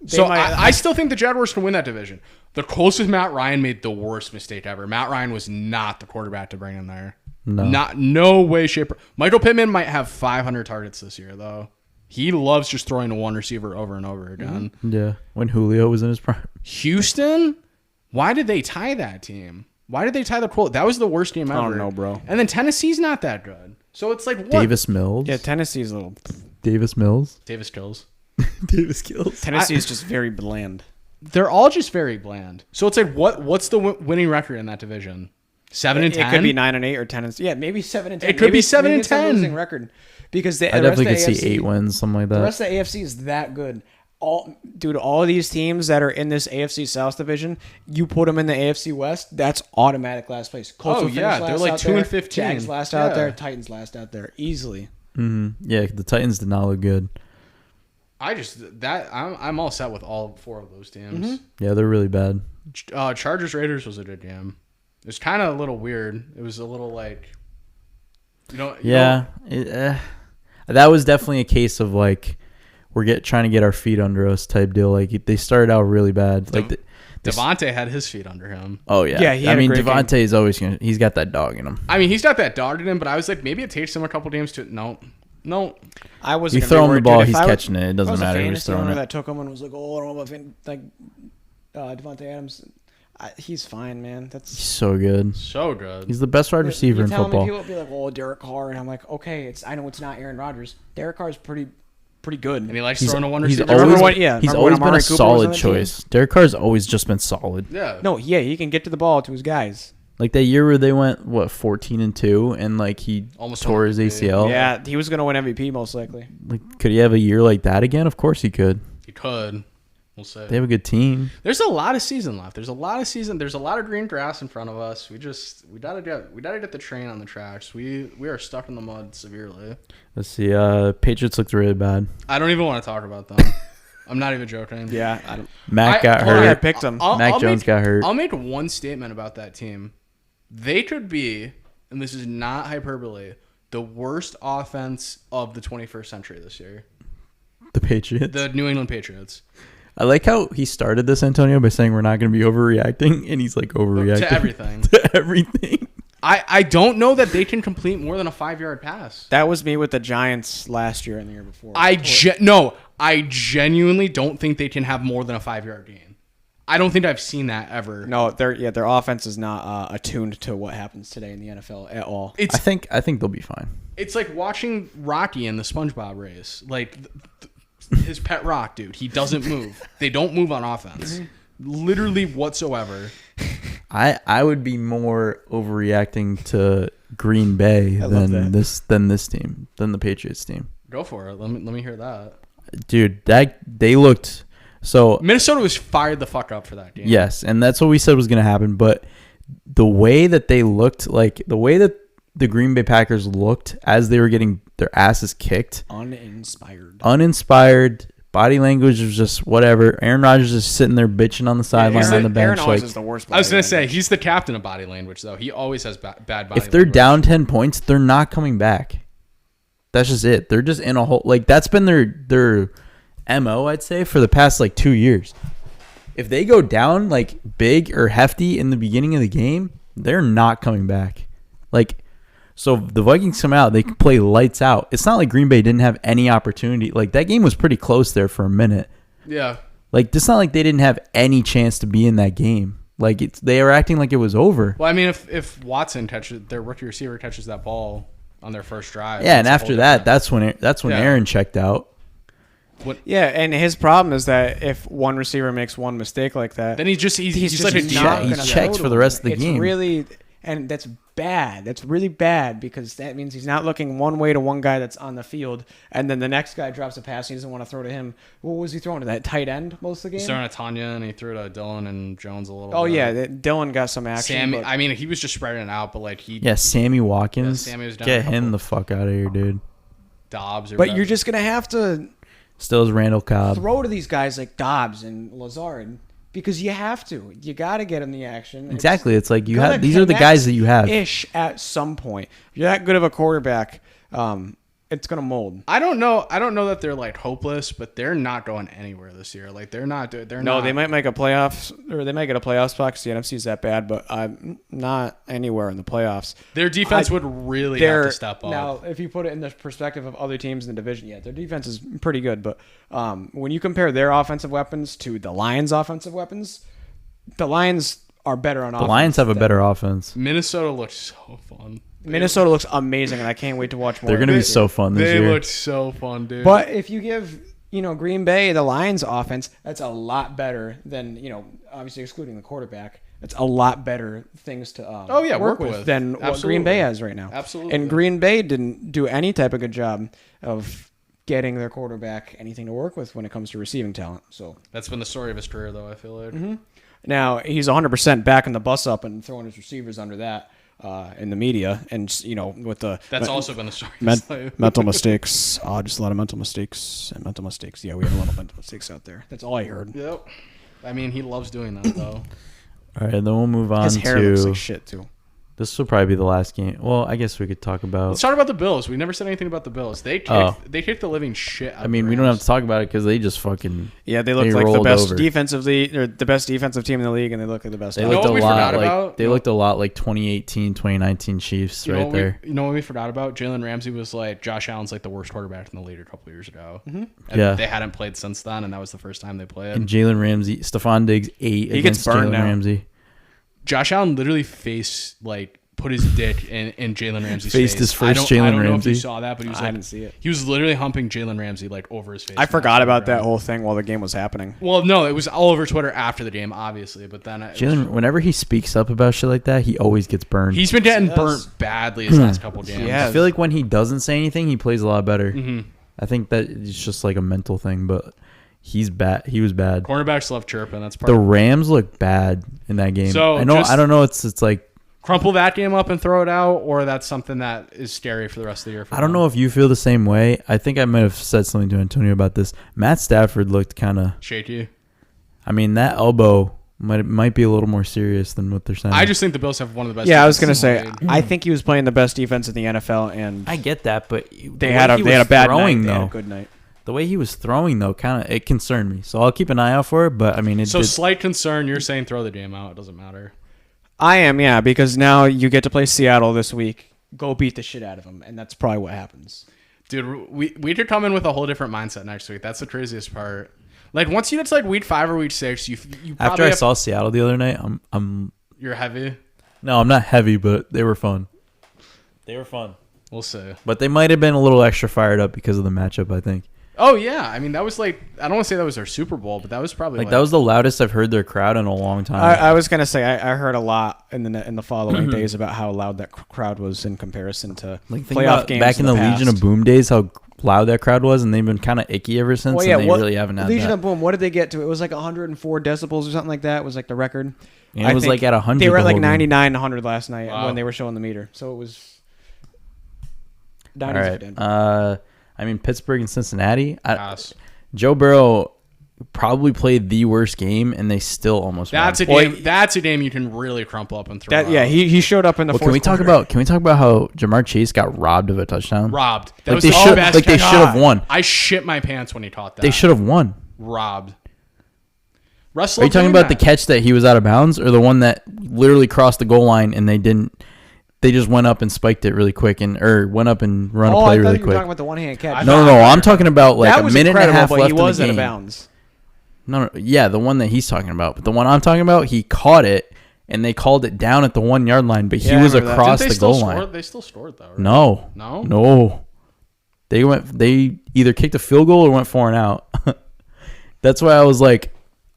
[SPEAKER 2] So I still think the Jaguars can win that division. The Colts with Matt Ryan made the worst mistake ever. Matt Ryan was not the quarterback to bring in there. No way, shape. Michael Pittman might have 500 targets this year, though. He loves just throwing to one receiver over and over again.
[SPEAKER 1] Yeah, when Julio was in his prime.
[SPEAKER 2] Houston, why did they tie that team? Why did they tie the Colts? That was the worst game ever.
[SPEAKER 3] I don't know, bro.
[SPEAKER 2] And then Tennessee's not that good. So it's like what?
[SPEAKER 1] Davis Mills.
[SPEAKER 3] Yeah, Tennessee's a little.
[SPEAKER 1] Davis Mills.
[SPEAKER 2] Davis kills.
[SPEAKER 1] Davis kills.
[SPEAKER 3] Tennessee is just very bland.
[SPEAKER 2] They're all just very bland. So it's like what's the winning record in that division? 7-10.
[SPEAKER 3] It could be 9-8 or 10. Yeah, maybe 7-10.
[SPEAKER 2] It could be 7-10.
[SPEAKER 3] It's a losing record because
[SPEAKER 1] I definitely could see 8 wins, something like that.
[SPEAKER 3] The rest of the AFC is that good. All of these teams that are in this AFC South division, you put them in the AFC West, that's automatic last place. Colts will finish last
[SPEAKER 2] they're like
[SPEAKER 3] out
[SPEAKER 2] 2-15.
[SPEAKER 3] Jags last out there. Titans last out there easily.
[SPEAKER 1] Mm-hmm. Yeah, the Titans did not look good.
[SPEAKER 2] I'm all set with all 4 of those teams.
[SPEAKER 3] Mm-hmm.
[SPEAKER 1] Yeah, they're really bad.
[SPEAKER 2] Chargers Raiders was a good game. It was kind of a little weird. It was a little like,
[SPEAKER 1] that was definitely a case of like we're trying to get our feet under us type deal. Like they started out really bad. Like
[SPEAKER 2] Devontae had his feet under him.
[SPEAKER 1] Oh yeah,
[SPEAKER 3] yeah. He had a great
[SPEAKER 1] Devontae
[SPEAKER 3] game.
[SPEAKER 1] is always he's got that dog in him.
[SPEAKER 2] I mean, he's got that dog in him, but I was like, maybe it takes him a couple games to no.
[SPEAKER 3] I was.
[SPEAKER 1] You throw him the ball, he's catching it. It doesn't matter who's throwing it.
[SPEAKER 3] That took him and was like, oh, I don't know about Devontae Adams. He's fine, man.
[SPEAKER 1] He's so good.
[SPEAKER 2] So good.
[SPEAKER 1] He's the best wide receiver in football.
[SPEAKER 3] People will be like, "Oh, Derek Carr," and I'm like, "Okay, I know it's not Aaron Rodgers. Derek Carr's pretty good."
[SPEAKER 2] And he likes throwing to one
[SPEAKER 1] He's
[SPEAKER 2] receiver.
[SPEAKER 1] always been a solid choice. Derek Carr's always just been solid.
[SPEAKER 2] Yeah.
[SPEAKER 3] No, yeah, he can get to the ball to his guys.
[SPEAKER 1] Like that year where they went 14-2, and like he almost tore his ACL.
[SPEAKER 3] Yeah, he was gonna win MVP most likely.
[SPEAKER 1] Like, could he have a year like that again? Of course he could.
[SPEAKER 2] He could. We'll say
[SPEAKER 1] they have a good team.
[SPEAKER 2] There's a lot of season left. There's a lot of green grass in front of us. We gotta get the train on the tracks. We are stuck in the mud severely.
[SPEAKER 1] Let's see. Patriots looked really bad.
[SPEAKER 2] I don't even want to talk about them. I'm not even joking.
[SPEAKER 3] Yeah,
[SPEAKER 1] Mac got hurt.
[SPEAKER 3] I picked him.
[SPEAKER 1] Mac Jones got hurt.
[SPEAKER 2] I'll make one statement about that team. They could be, and this is not hyperbole, the worst offense of the 21st century this year.
[SPEAKER 1] The Patriots.
[SPEAKER 2] The New England Patriots.
[SPEAKER 1] I like how he started this, Antonio, by saying we're not going to be overreacting, and he's like overreacting
[SPEAKER 2] to everything.
[SPEAKER 1] To everything.
[SPEAKER 2] I don't know that they can complete more than a 5-yard pass.
[SPEAKER 3] That was me with the Giants last year and the year before.
[SPEAKER 2] I genuinely don't think they can have more than a 5-yard gain. I don't think I've seen that ever.
[SPEAKER 3] No, their offense is not attuned to what happens today in the NFL at all.
[SPEAKER 1] I think they'll be fine.
[SPEAKER 2] It's like watching Rocky in the SpongeBob race. Like his pet rock, dude. He doesn't move. They don't move on offense, literally whatsoever.
[SPEAKER 1] I would be more overreacting to Green Bay than this team, than the Patriots team.
[SPEAKER 2] Go for it. Let me hear that,
[SPEAKER 1] dude. They looked. So
[SPEAKER 2] Minnesota was fired the fuck up for that game.
[SPEAKER 1] Yes, and that's what we said was going to happen. But the way that they looked, like the way that the Green Bay Packers looked as they were getting their asses kicked, uninspired, body language was just whatever. Aaron Rodgers is sitting there bitching on the sideline on the bench.
[SPEAKER 3] Aaron Rodgers is the worst.
[SPEAKER 2] I was going to say he's the captain of body language, though. He always has bad body language.
[SPEAKER 1] If they're down 10 points, they're not coming back. That's just it. They're just in a hole. Like that's been their MO, I'd say, for the past like 2 years. If they go down like big or hefty in the beginning of the game, they're not coming back. Like, so the Vikings come out, they can play lights out. It's not like Green Bay didn't have any opportunity. Like that game was pretty close there for a minute.
[SPEAKER 2] Yeah.
[SPEAKER 1] Like it's not like they didn't have any chance to be in that game. Like they were acting like it was over.
[SPEAKER 2] Well, I mean, if Watson their rookie receiver catches that ball on their first drive.
[SPEAKER 1] Yeah, and after that, that's when Aaron checked out.
[SPEAKER 3] Yeah, and his problem is that if one receiver makes one mistake like that,
[SPEAKER 2] then he's like
[SPEAKER 1] he's checked for the rest of the game.
[SPEAKER 3] It's really, and that's bad. That's really bad because that means he's not looking one way to one guy that's on the field, and then the next guy drops a pass and he doesn't want to throw to him. What was he throwing to that tight end most of the game?
[SPEAKER 2] He's throwing to Tanya, and he threw to Dylan and Jones a little bit.
[SPEAKER 3] Oh yeah, Dylan got some action.
[SPEAKER 2] I mean, he was just spreading it out, but like
[SPEAKER 1] Sammy Watkins,
[SPEAKER 2] Sammy was down
[SPEAKER 1] get him the fuck out of here, dude.
[SPEAKER 2] Dobbs,
[SPEAKER 3] but you're just gonna have to.
[SPEAKER 1] Still is Randall Cobb.
[SPEAKER 3] Throw to these guys like Dobbs and Lazard because you have to. You got to get in the action.
[SPEAKER 1] Exactly. It's like you
[SPEAKER 3] gonna
[SPEAKER 1] have. These are the guys that you have.
[SPEAKER 3] Ish at some point. If you're that good of a quarterback, it's gonna mold.
[SPEAKER 2] I don't know that they're like hopeless, but they're not going anywhere this year. Like they're not.
[SPEAKER 3] No, they might make a playoffs, or they might get a playoff spot because the NFC is that bad, but not anywhere in the playoffs.
[SPEAKER 2] Their defense would really have to step up.
[SPEAKER 3] Now, if you put it in the perspective of other teams in the division, yeah, their defense is pretty good. But when you compare their offensive weapons to the Lions' offensive weapons, the Lions are better on offense.
[SPEAKER 1] The Lions have a better offense.
[SPEAKER 2] Minnesota looks so fun.
[SPEAKER 3] Minnesota looks amazing, and I can't wait to watch more.
[SPEAKER 1] They're going to be so fun this year.
[SPEAKER 2] They look so fun, dude.
[SPEAKER 3] But if you give, Green Bay the Lions offense, that's a lot better than, obviously excluding the quarterback. It's a lot better things to work with than what Green Bay has right now.
[SPEAKER 2] Absolutely.
[SPEAKER 3] And Green Bay didn't do any type of good job of getting their quarterback anything to work with when it comes to receiving talent. So
[SPEAKER 2] that's been the story of his career, though, I feel like.
[SPEAKER 3] Mm-hmm. Now, he's 100% backing the bus up and throwing his receivers under that. In the media, and with the
[SPEAKER 2] also been the story.
[SPEAKER 3] Mental mistakes, just a lot of mental mistakes. Yeah, we have a lot of mental mistakes out there. That's all I heard.
[SPEAKER 2] Yep. I mean, he loves doing that though.
[SPEAKER 1] All right, then we'll move on
[SPEAKER 3] His hair looks like shit too.
[SPEAKER 1] This will probably be the last game. Well, I guess we could talk about.
[SPEAKER 2] Let's talk about the Bills. We never said anything about the Bills. They kicked the living shit out of the
[SPEAKER 1] we don't have to talk about it because they just fucking.
[SPEAKER 3] Yeah, they looked like the best defensive team in the league, and they look like the best.
[SPEAKER 1] They looked a lot like 2018, 2019 Chiefs right there.
[SPEAKER 2] You know what we forgot about? Jalen Ramsey was like Josh Allen's like the worst quarterback in the league a couple years ago.
[SPEAKER 3] Mm-hmm.
[SPEAKER 2] And they hadn't played since then, and that was the first time they played.
[SPEAKER 1] And Jalen Ramsey, Stephon Diggs 8 against Jalen Ramsey.
[SPEAKER 2] Josh Allen literally put his dick in Jalen Ramsey's face.
[SPEAKER 1] Faced his first Jalen Ramsey.
[SPEAKER 2] I don't know if you saw that, but he was
[SPEAKER 3] I didn't see it.
[SPEAKER 2] He was literally humping Jalen Ramsey over his face.
[SPEAKER 3] I forgot about that whole thing while the game was happening.
[SPEAKER 2] Well, no, it was all over Twitter after the game, obviously. But then
[SPEAKER 1] Jalen, whenever he speaks up about shit like that, he always gets burned.
[SPEAKER 2] He's been getting burnt badly his last couple games.
[SPEAKER 1] I feel like when he doesn't say anything, he plays a lot better.
[SPEAKER 2] Mm-hmm.
[SPEAKER 1] I think that it's just like a mental thing, but he's bad. He was bad.
[SPEAKER 2] Cornerbacks love chirping. That's part
[SPEAKER 1] the Rams look bad in that game.
[SPEAKER 2] So
[SPEAKER 1] I don't know. It's like
[SPEAKER 2] crumple that game up and throw it out, or that's something that is scary for the rest of the year.
[SPEAKER 1] I don't know if you feel the same way. I think I might have said something to Antonio about this. Matt Stafford looked kind of
[SPEAKER 2] shaky.
[SPEAKER 1] I mean, that elbow might be a little more serious than what they're saying.
[SPEAKER 2] I just think the Bills have one of the best.
[SPEAKER 3] Yeah, I was gonna say. I think he was playing the best defense in the NFL, and
[SPEAKER 1] I get that, but
[SPEAKER 3] they had a bad night. They had a good night.
[SPEAKER 1] The way he was throwing, though, it concerned me. So I'll keep an eye out for it. But I mean,
[SPEAKER 2] slight concern. You're saying throw the game out. It doesn't matter.
[SPEAKER 3] I am, yeah, because now you get to play Seattle this week. Go beat the shit out of them, and that's probably what happens.
[SPEAKER 2] Dude, we could come in with a whole different mindset next week. That's the craziest part. Like once you get to like week 5 or week 6, you
[SPEAKER 1] after I saw Seattle the other night,
[SPEAKER 2] you're heavy.
[SPEAKER 1] No, I'm not heavy, but they were fun. They were fun.
[SPEAKER 2] We'll see.
[SPEAKER 1] But they might have been a little extra fired up because of the matchup, I think.
[SPEAKER 2] Oh, yeah. I mean, that was like, I don't want to say that was their Super Bowl, but that was probably
[SPEAKER 1] that was the loudest I've heard their crowd in a long time.
[SPEAKER 3] I was going to say, I heard a lot in the following days about how loud that crowd was in comparison to playoff games.
[SPEAKER 1] Back in the Legion of Boom days, how loud that crowd was, and they've been kind of icky ever since, and they really haven't had
[SPEAKER 3] Legion
[SPEAKER 1] that.
[SPEAKER 3] of Boom, what did they get to? It was like 104 decibels or something like that. It was like the record.
[SPEAKER 1] And it was like at 100.
[SPEAKER 3] They were at like 99, 100 last night when they were showing the meter. So it was...
[SPEAKER 1] All right. I mean, Pittsburgh and Cincinnati. Joe Burrow probably played the worst game, and they still almost won.
[SPEAKER 2] That's a game you can really crumple up and throw out.
[SPEAKER 3] Yeah, he showed up in the fourth quarter.
[SPEAKER 1] Can we talk about how Jamar Chase got robbed of a touchdown?
[SPEAKER 2] Robbed.
[SPEAKER 1] They should have won.
[SPEAKER 2] I shit my pants when he caught that.
[SPEAKER 1] They should have won.
[SPEAKER 2] Robbed.
[SPEAKER 1] Russell, are you talking about the catch that he was out of bounds, or the one that literally crossed the goal line and they didn't? They just went up and spiked it really quick, or went up and run a play really quick.
[SPEAKER 3] You were talking about the one-hand catch.
[SPEAKER 1] No. I'm talking about like a minute and a half left in the game. He was
[SPEAKER 3] out of bounds.
[SPEAKER 1] No, yeah, the one that he's talking about. But the one I'm talking about, he caught it, and they called it down at the 1 yard line, but he was across the goal line.
[SPEAKER 2] They still scored though, right?
[SPEAKER 1] No. They either kicked a field goal or went 4 and out. That's why I was like,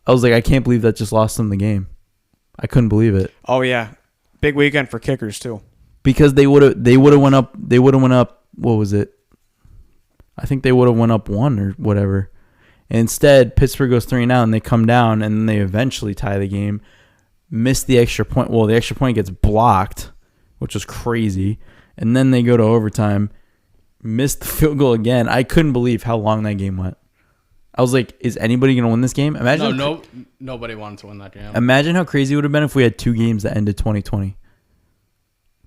[SPEAKER 1] I can't believe that just lost them the game. I couldn't believe it.
[SPEAKER 3] Oh yeah, big weekend for kickers too.
[SPEAKER 1] Because they would have went up. What was it? I think they would have went up 1 or whatever. And instead, Pittsburgh goes 3 and out, and they come down, and then they eventually tie the game. Miss the extra point. Well, the extra point gets blocked, which was crazy. And then they go to overtime. Missed the field goal again. I couldn't believe how long that game went. I was like, is anybody going to win this game? Imagine
[SPEAKER 2] Nobody wanted to win that game.
[SPEAKER 1] Imagine how crazy it would have been if we had 2 games that ended 2020.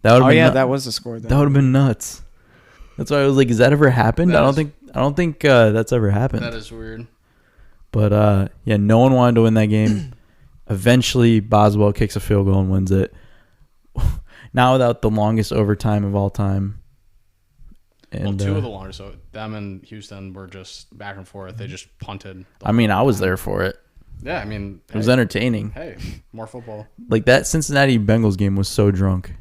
[SPEAKER 1] That would have been
[SPEAKER 3] that was the score.
[SPEAKER 1] That would have been nuts. That's why I was like, has that ever happened? I don't think that's ever happened.
[SPEAKER 2] That is weird.
[SPEAKER 1] But yeah, no one wanted to win that game. Eventually, Boswell kicks a field goal and wins it. Now without the longest overtime of all time. And,
[SPEAKER 2] 2 of the longest. So them and Houston were just back and forth. They just punted.
[SPEAKER 1] I mean, I was there for it.
[SPEAKER 2] Yeah, I mean,
[SPEAKER 1] it was entertaining.
[SPEAKER 2] Hey, more football.
[SPEAKER 1] Like that Cincinnati Bengals game was so drunk.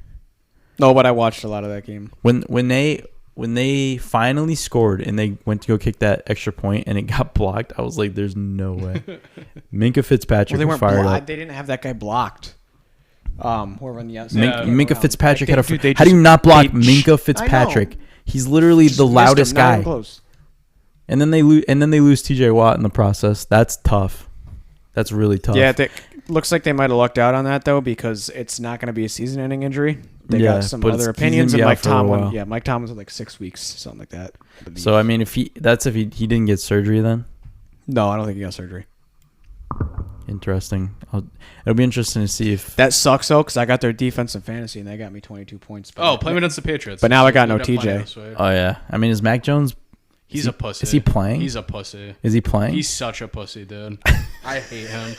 [SPEAKER 3] No, but I watched a lot of that game.
[SPEAKER 1] When they finally scored and they went to go kick that extra point and it got blocked, I was like, "There's no way." Minka Fitzpatrick was fired up.
[SPEAKER 3] They didn't have that guy blocked. Whoever on the outside.
[SPEAKER 1] Minka Fitzpatrick had a. How do you not block Minka Fitzpatrick? He's literally the loudest guy. And then they lose T.J. Watt in the process. That's tough. That's really tough.
[SPEAKER 3] Yeah, looks like they might have lucked out on that though because it's not going to be a season-ending injury. They got some other opinions, and Mike Tomlin. Yeah, Mike Tomlin's like 6 weeks, something like that.
[SPEAKER 1] So I mean, if he didn't get surgery, then
[SPEAKER 3] no, I don't think he got surgery.
[SPEAKER 1] Interesting. It'll be interesting to see if
[SPEAKER 3] that sucks though, because I got their defense in fantasy and they got me 22 points.
[SPEAKER 2] Playing against the Patriots.
[SPEAKER 3] But now I got no TJ.
[SPEAKER 1] Oh yeah, I mean, is Mac Jones?
[SPEAKER 2] He's a pussy.
[SPEAKER 1] Is he playing?
[SPEAKER 2] He's a pussy.
[SPEAKER 1] Is he playing?
[SPEAKER 2] He's such a pussy, dude. I hate him.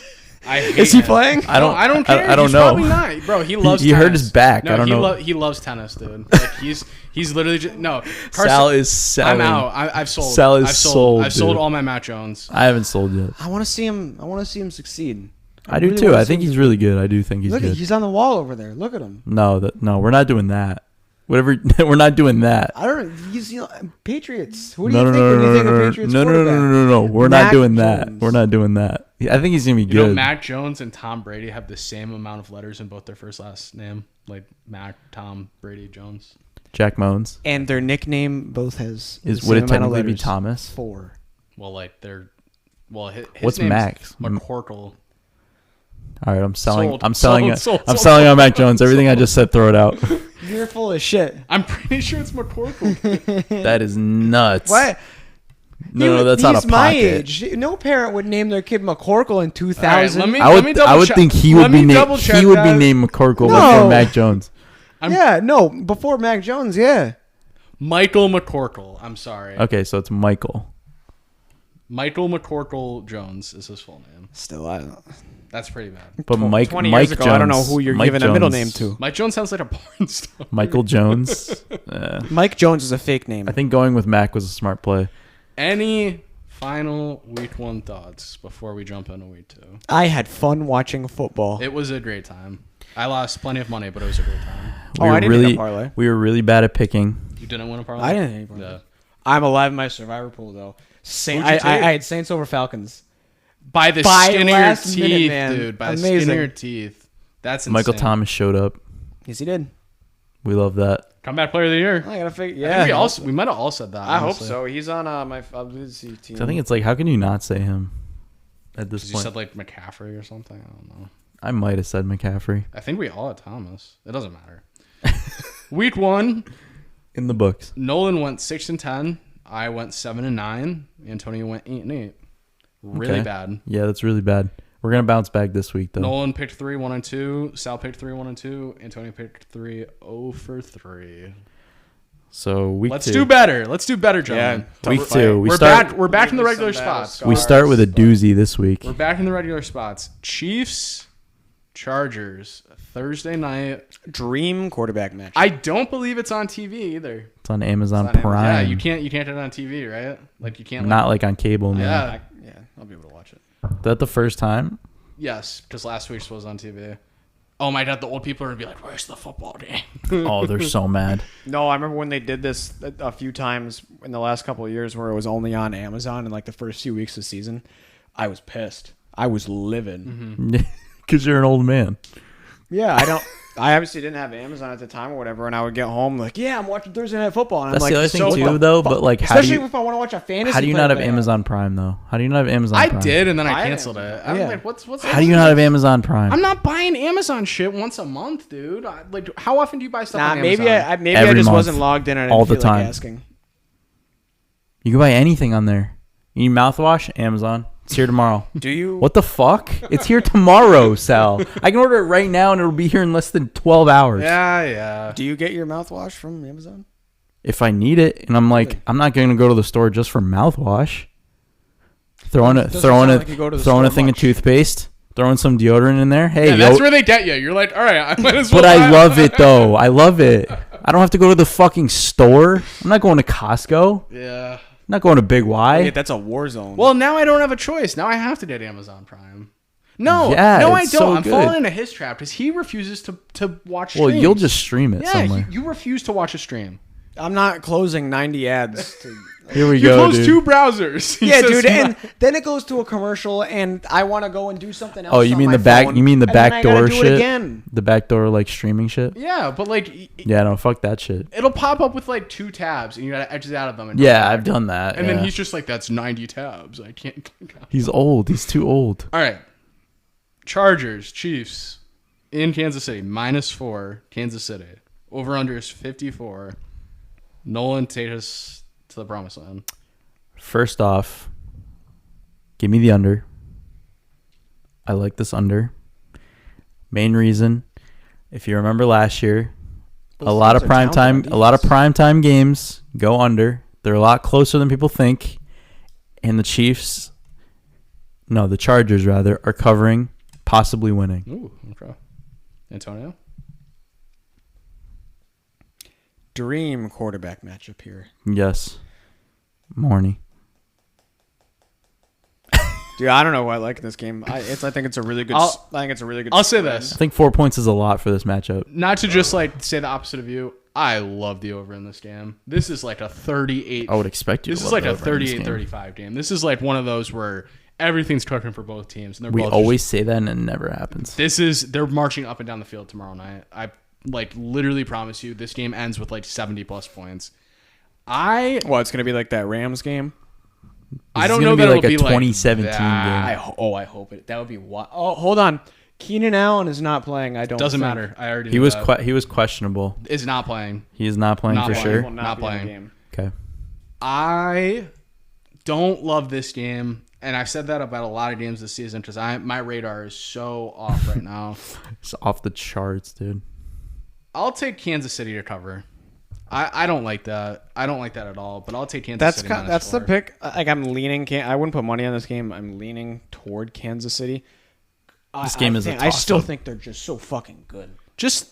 [SPEAKER 3] Is he playing?
[SPEAKER 1] I don't care. I don't
[SPEAKER 2] he's
[SPEAKER 1] know.
[SPEAKER 2] Probably not, bro. He loves.
[SPEAKER 1] He
[SPEAKER 2] tennis.
[SPEAKER 1] hurt his back.
[SPEAKER 2] No,
[SPEAKER 1] I don't know.
[SPEAKER 2] He loves tennis, dude. Like he's literally just no. Carson,
[SPEAKER 1] Sal is selling.
[SPEAKER 2] I'm out. I've sold.
[SPEAKER 1] Sal is sold.
[SPEAKER 2] I've sold all my Mac Jones.
[SPEAKER 1] I haven't sold yet.
[SPEAKER 3] I want to see him succeed.
[SPEAKER 1] I do too. I think he's really good. I do think he's good.
[SPEAKER 3] He's on the wall over there. Look at him.
[SPEAKER 1] No, we're not doing that. Whatever, we're not doing that.
[SPEAKER 3] I don't know. He's Patriots. What do you think when you think of Patriots?
[SPEAKER 1] No. We're not doing that. We're not doing that. I think he's gonna be good.
[SPEAKER 2] Mac Jones and Tom Brady have the same amount of letters in both their first last name, like Mac, Tom, Brady, Jones.
[SPEAKER 1] Jack Moans.
[SPEAKER 3] And their nickname both has
[SPEAKER 1] would it technically be Thomas?
[SPEAKER 3] 4.
[SPEAKER 2] Well, like his
[SPEAKER 1] what's
[SPEAKER 2] name's
[SPEAKER 1] Max?
[SPEAKER 2] McCorkle.
[SPEAKER 1] All right, I'm selling.
[SPEAKER 2] Sold.
[SPEAKER 1] I'm selling on Mac Jones. Everything I just said, throw it out.
[SPEAKER 3] You're full of shit.
[SPEAKER 2] I'm pretty sure it's McCorkle.
[SPEAKER 1] That is nuts.
[SPEAKER 3] What?
[SPEAKER 1] No, that's not a pocket.
[SPEAKER 3] He's my age. No parent would name their kid McCorkle in 2000.
[SPEAKER 2] Right,
[SPEAKER 1] I would think he would be named. He would be named McCorkle before Mac Jones.
[SPEAKER 3] Before Mac Jones. Yeah.
[SPEAKER 2] Michael McCorkle. I'm sorry.
[SPEAKER 1] Okay, so it's Michael.
[SPEAKER 2] Michael McCorkle Jones is his full name.
[SPEAKER 3] Still, I don't know.
[SPEAKER 2] That's pretty bad.
[SPEAKER 1] But
[SPEAKER 3] 20
[SPEAKER 1] Mike
[SPEAKER 3] years ago,
[SPEAKER 1] Jones,
[SPEAKER 3] I don't know who you're giving a middle name to.
[SPEAKER 2] Mike Jones sounds like a porn star.
[SPEAKER 1] Michael Jones.
[SPEAKER 3] Mike Jones is a fake name.
[SPEAKER 1] I think going with Mac was a smart play.
[SPEAKER 2] Any final week 1 thoughts before we jump into week 2?
[SPEAKER 3] I had fun watching football.
[SPEAKER 2] It was a great time. I lost plenty of money, but it was a great time.
[SPEAKER 3] I didn't hit a parlay.
[SPEAKER 1] We were really bad at picking.
[SPEAKER 2] You didn't win a parlay?
[SPEAKER 3] I didn't hit any parlay. Yeah. I'm alive in my survivor pool, though. I had Saints over Falcons.
[SPEAKER 2] By the skin of your teeth,
[SPEAKER 3] minute, man.
[SPEAKER 2] dude. By the skin of your teeth. That's insane.
[SPEAKER 1] Michael Thomas showed up.
[SPEAKER 3] Yes, he did.
[SPEAKER 1] We love that.
[SPEAKER 2] Comeback player of the year.
[SPEAKER 3] I gotta figure.
[SPEAKER 2] Yeah, we might have all said that.
[SPEAKER 3] I hope so. He's on my fantasy team.
[SPEAKER 1] So I think it's like, how can you not say him at this point?
[SPEAKER 2] You said like McCaffrey or something. I don't know.
[SPEAKER 1] I might have said McCaffrey.
[SPEAKER 2] I think we all had Thomas. It doesn't matter. Week 1
[SPEAKER 1] in the books.
[SPEAKER 2] Nolan went 6-10. I went 7-9. Antonio went 8-8. Really bad.
[SPEAKER 1] Yeah, that's really bad. We're gonna bounce back this week though.
[SPEAKER 2] Nolan picked 3, 1-2. Sal picked 3, 1-2. Antonio picked 3, 0-3.
[SPEAKER 1] So week 2.
[SPEAKER 2] Let's do better. Let's do better, gentlemen.
[SPEAKER 1] Yeah, week 2.
[SPEAKER 2] We're back in the regular spots.
[SPEAKER 1] We start with a doozy this week.
[SPEAKER 2] We're back in the regular spots. Chiefs, Chargers, Thursday night.
[SPEAKER 3] Dream quarterback match.
[SPEAKER 2] I don't believe it's on TV either.
[SPEAKER 1] It's on Amazon Prime.
[SPEAKER 2] Yeah, you can't get it on TV, right? Like you can't.
[SPEAKER 1] Not like on cable. No.
[SPEAKER 2] Yeah,
[SPEAKER 3] I'll be able to watch it.
[SPEAKER 1] Is that the first time?
[SPEAKER 2] Yes, because last week's was on TV. Oh my God, the old people are gonna be like, "Where's the football game?"
[SPEAKER 1] Oh, they're so mad.
[SPEAKER 3] No, I remember when they did this a few times in the last couple of years, where it was only on Amazon in like the first few weeks of the season. I was pissed. I was livid.
[SPEAKER 1] Because you're an old man.
[SPEAKER 3] Yeah, I obviously didn't have Amazon at the time or whatever, and I would get home like, yeah, I'm watching Thursday Night Football. And
[SPEAKER 1] That's
[SPEAKER 3] I'm like,
[SPEAKER 1] the other thing too, though. But like,
[SPEAKER 3] especially if I want to watch a fantasy.
[SPEAKER 1] How do you not have Amazon Prime though? How do you not have Amazon Prime?
[SPEAKER 2] I did, and then I canceled it. I'm like, what's?
[SPEAKER 1] How do you not have Amazon Prime?
[SPEAKER 2] I'm not buying Amazon shit once a month, dude. Like, how often do you buy stuff on Amazon?
[SPEAKER 3] Maybe I just wasn't logged in and I didn't feel like asking.
[SPEAKER 1] You can buy anything on there. You need mouthwash? Amazon. It's here tomorrow.
[SPEAKER 3] Do you?
[SPEAKER 1] What the fuck? It's here tomorrow, Sal. I can order it right now and it'll be here in less than 12 hours.
[SPEAKER 2] Yeah.
[SPEAKER 3] Do you get your mouthwash from Amazon?
[SPEAKER 1] If I need it, and I'm like,
[SPEAKER 3] Really?
[SPEAKER 1] I'm not going to go to the store just for mouthwash. Throwing
[SPEAKER 3] Doesn't sound like you go to the
[SPEAKER 1] throwing a
[SPEAKER 3] store
[SPEAKER 1] thing of
[SPEAKER 3] much.
[SPEAKER 1] toothpaste, throwing some deodorant in there. Hey,
[SPEAKER 2] Yeah, that's where they get you. You're like, all right, I might as well.
[SPEAKER 1] but I
[SPEAKER 2] buy
[SPEAKER 1] love it though. I love it. I don't have to go to the fucking store. I'm not going to Costco.
[SPEAKER 2] Yeah.
[SPEAKER 1] I'm not going to Big Y.
[SPEAKER 3] Yeah, that's a war zone.
[SPEAKER 2] Well, now I don't have a choice. Now I have to get Amazon Prime. No,
[SPEAKER 1] Yeah,
[SPEAKER 2] no, I
[SPEAKER 1] it's
[SPEAKER 2] don't.
[SPEAKER 1] so
[SPEAKER 2] I'm
[SPEAKER 1] good.
[SPEAKER 2] falling into his trap because he refuses to watch
[SPEAKER 1] Well,
[SPEAKER 2] streams.
[SPEAKER 1] you'll just stream it
[SPEAKER 2] Yeah,
[SPEAKER 1] somewhere.
[SPEAKER 2] you refuse to watch a stream.
[SPEAKER 3] I'm not closing 90 ads.
[SPEAKER 1] Here we
[SPEAKER 2] You
[SPEAKER 1] go,
[SPEAKER 2] close
[SPEAKER 1] dude.
[SPEAKER 2] 2 browsers. He
[SPEAKER 3] Yeah,
[SPEAKER 2] says
[SPEAKER 3] dude,
[SPEAKER 2] no.
[SPEAKER 3] and then it goes to a commercial, and I want to go and do something else.
[SPEAKER 1] Oh, you
[SPEAKER 3] on
[SPEAKER 1] mean
[SPEAKER 3] my
[SPEAKER 1] the back?
[SPEAKER 3] phone,
[SPEAKER 1] You mean the
[SPEAKER 3] and then I gotta
[SPEAKER 1] backdoor
[SPEAKER 3] do
[SPEAKER 1] shit?
[SPEAKER 3] It again.
[SPEAKER 1] The backdoor like streaming shit?
[SPEAKER 2] Yeah, but like,
[SPEAKER 1] Yeah, no, fuck that shit.
[SPEAKER 2] it'll pop up with like 2 tabs, and you gotta exit out of them. And
[SPEAKER 1] Yeah, I've done that.
[SPEAKER 2] And
[SPEAKER 1] yeah.
[SPEAKER 2] then he's just like, "That's 90 tabs. I can't."
[SPEAKER 1] He's old. He's too old.
[SPEAKER 2] All right, Chargers, Chiefs, in Kansas City, -4. Kansas City over under is 54. Nolan, take us to the promised land.
[SPEAKER 1] First off, give me the under. I like this under. Main reason, if you remember last year, a lot of primetime games go under. They're a lot closer than people think, and the Chargers rather, are covering, possibly winning.
[SPEAKER 2] Ooh, okay. Antonio.
[SPEAKER 3] Dream quarterback matchup here.
[SPEAKER 1] Yes, Morny.
[SPEAKER 3] Dude, I don't know what I like in this game. I think it's a really good.
[SPEAKER 2] I'll-
[SPEAKER 3] I think it's a really good.
[SPEAKER 2] I'll say
[SPEAKER 3] spread.
[SPEAKER 2] this.
[SPEAKER 1] I think 4 points is a lot for this matchup.
[SPEAKER 2] Not to just like say the opposite of you. I love the over in this game. This is like a 38.
[SPEAKER 1] I would expect you.
[SPEAKER 2] This
[SPEAKER 1] to
[SPEAKER 2] is
[SPEAKER 1] love
[SPEAKER 2] like a
[SPEAKER 1] the over in this game.
[SPEAKER 2] 38-35 game. This is like one of those where everything's cooking for both teams, and they're
[SPEAKER 1] We
[SPEAKER 2] both
[SPEAKER 1] always say that, and it never happens.
[SPEAKER 2] they're marching up and down the field tomorrow night. I like literally promise you, this game ends with like 70+ points.
[SPEAKER 3] Well, it's gonna be like that Rams game.
[SPEAKER 2] I
[SPEAKER 1] This
[SPEAKER 2] don't
[SPEAKER 1] is
[SPEAKER 2] know
[SPEAKER 1] gonna
[SPEAKER 2] that
[SPEAKER 1] be
[SPEAKER 2] it'll
[SPEAKER 1] like a
[SPEAKER 2] be
[SPEAKER 1] 2017
[SPEAKER 2] like
[SPEAKER 1] game.
[SPEAKER 2] I hope it. That would be what.
[SPEAKER 3] Oh, hold on. Keenan Allen is not playing. I don't.
[SPEAKER 2] Doesn't
[SPEAKER 3] think.
[SPEAKER 2] matter. I already.
[SPEAKER 1] He
[SPEAKER 2] knew
[SPEAKER 1] was
[SPEAKER 2] that.
[SPEAKER 1] he was questionable.
[SPEAKER 2] Is not playing.
[SPEAKER 1] He is not playing
[SPEAKER 2] Not
[SPEAKER 1] for
[SPEAKER 2] playing.
[SPEAKER 1] sure.
[SPEAKER 3] Will
[SPEAKER 2] Not
[SPEAKER 3] be in the
[SPEAKER 2] playing.
[SPEAKER 3] game.
[SPEAKER 1] Okay.
[SPEAKER 2] I don't love this game, and I've said that about a lot of games this season because my radar is so off right now.
[SPEAKER 1] It's off the charts, dude.
[SPEAKER 2] I'll take Kansas City to cover. I don't like that. I don't like that at all. But I'll take Kansas City.
[SPEAKER 3] That's the
[SPEAKER 2] -4.
[SPEAKER 3] pick. Like I'm leaning. I wouldn't put money on this game. I'm leaning toward Kansas City.
[SPEAKER 1] This game is a
[SPEAKER 3] I still
[SPEAKER 1] toss-up.
[SPEAKER 3] think they're just so fucking good.
[SPEAKER 2] Just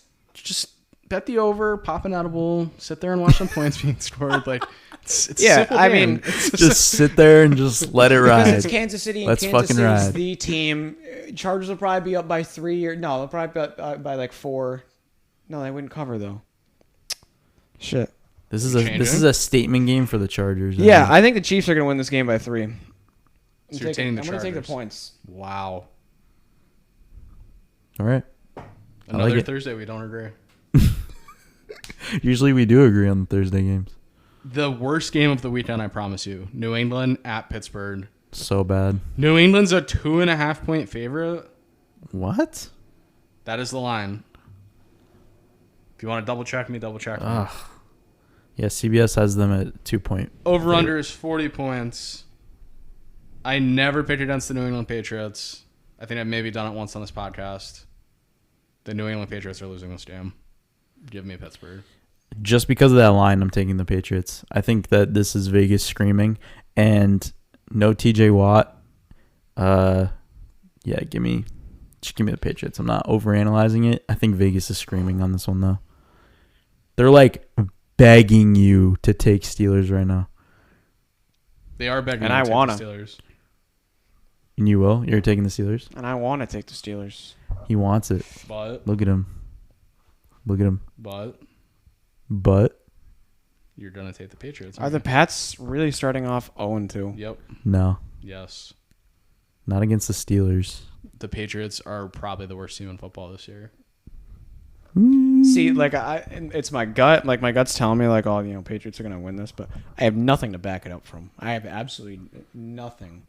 [SPEAKER 2] bet the over, pop an edible, sit there and watch some points being scored. Like it's
[SPEAKER 3] Yeah,
[SPEAKER 2] simple
[SPEAKER 3] I
[SPEAKER 2] game.
[SPEAKER 3] mean,
[SPEAKER 2] It's
[SPEAKER 1] Just sit there and just let it
[SPEAKER 3] Because it's
[SPEAKER 1] ride.
[SPEAKER 3] Kansas City, and
[SPEAKER 1] Let's
[SPEAKER 3] Kansas
[SPEAKER 1] fucking
[SPEAKER 3] City is
[SPEAKER 1] ride.
[SPEAKER 3] the team. Chargers will probably be up by 3 or no, they'll probably be up by like 4. No, they wouldn't cover though. Shit.
[SPEAKER 1] This is
[SPEAKER 2] Changing?
[SPEAKER 1] a statement game for the Chargers.
[SPEAKER 3] Yeah, I think the Chiefs are going to win this game by 3.
[SPEAKER 2] So you're taking the
[SPEAKER 3] I'm going to take the
[SPEAKER 2] Chargers.
[SPEAKER 3] points.
[SPEAKER 2] wow.
[SPEAKER 1] All right.
[SPEAKER 2] Another
[SPEAKER 1] it.
[SPEAKER 2] Thursday we don't agree.
[SPEAKER 1] Usually we do agree on the Thursday games.
[SPEAKER 2] The worst game of the weekend, I promise you. New England at Pittsburgh.
[SPEAKER 1] So bad.
[SPEAKER 2] New England's a 2.5-point favorite.
[SPEAKER 1] What?
[SPEAKER 2] That is the line. If you want to double check me, double check me.
[SPEAKER 1] Ugh. Yeah, CBS has them at 2 point.
[SPEAKER 2] Over under is 40 points. I never picked against the New England Patriots. I think I've maybe done it once on this podcast. The New England Patriots are losing this game. Give me Pittsburgh.
[SPEAKER 1] Just because of that line, I'm taking the Patriots. I think that this is Vegas screaming, and no TJ Watt. Yeah, give me the Patriots. I'm not overanalyzing it. I think Vegas is screaming on this one though. They're like begging you to take Steelers right now,
[SPEAKER 2] They are begging
[SPEAKER 3] And
[SPEAKER 2] me
[SPEAKER 3] I
[SPEAKER 2] to take
[SPEAKER 3] wanna.
[SPEAKER 2] the Steelers.
[SPEAKER 1] and you will. You're taking the Steelers.
[SPEAKER 3] And I want to take the Steelers.
[SPEAKER 1] He wants it.
[SPEAKER 2] But
[SPEAKER 1] Look at him. But
[SPEAKER 2] you're going to take the Patriots.
[SPEAKER 3] Are the Pats really starting off 0-2?
[SPEAKER 2] Yep.
[SPEAKER 1] no,
[SPEAKER 2] Yes.
[SPEAKER 1] not against the Steelers.
[SPEAKER 2] The Patriots are probably the worst team in football this year.
[SPEAKER 3] See, like it's my gut. Like my gut's telling me, like, oh, Patriots are gonna win this, but I have nothing to back it up from. I have absolutely nothing.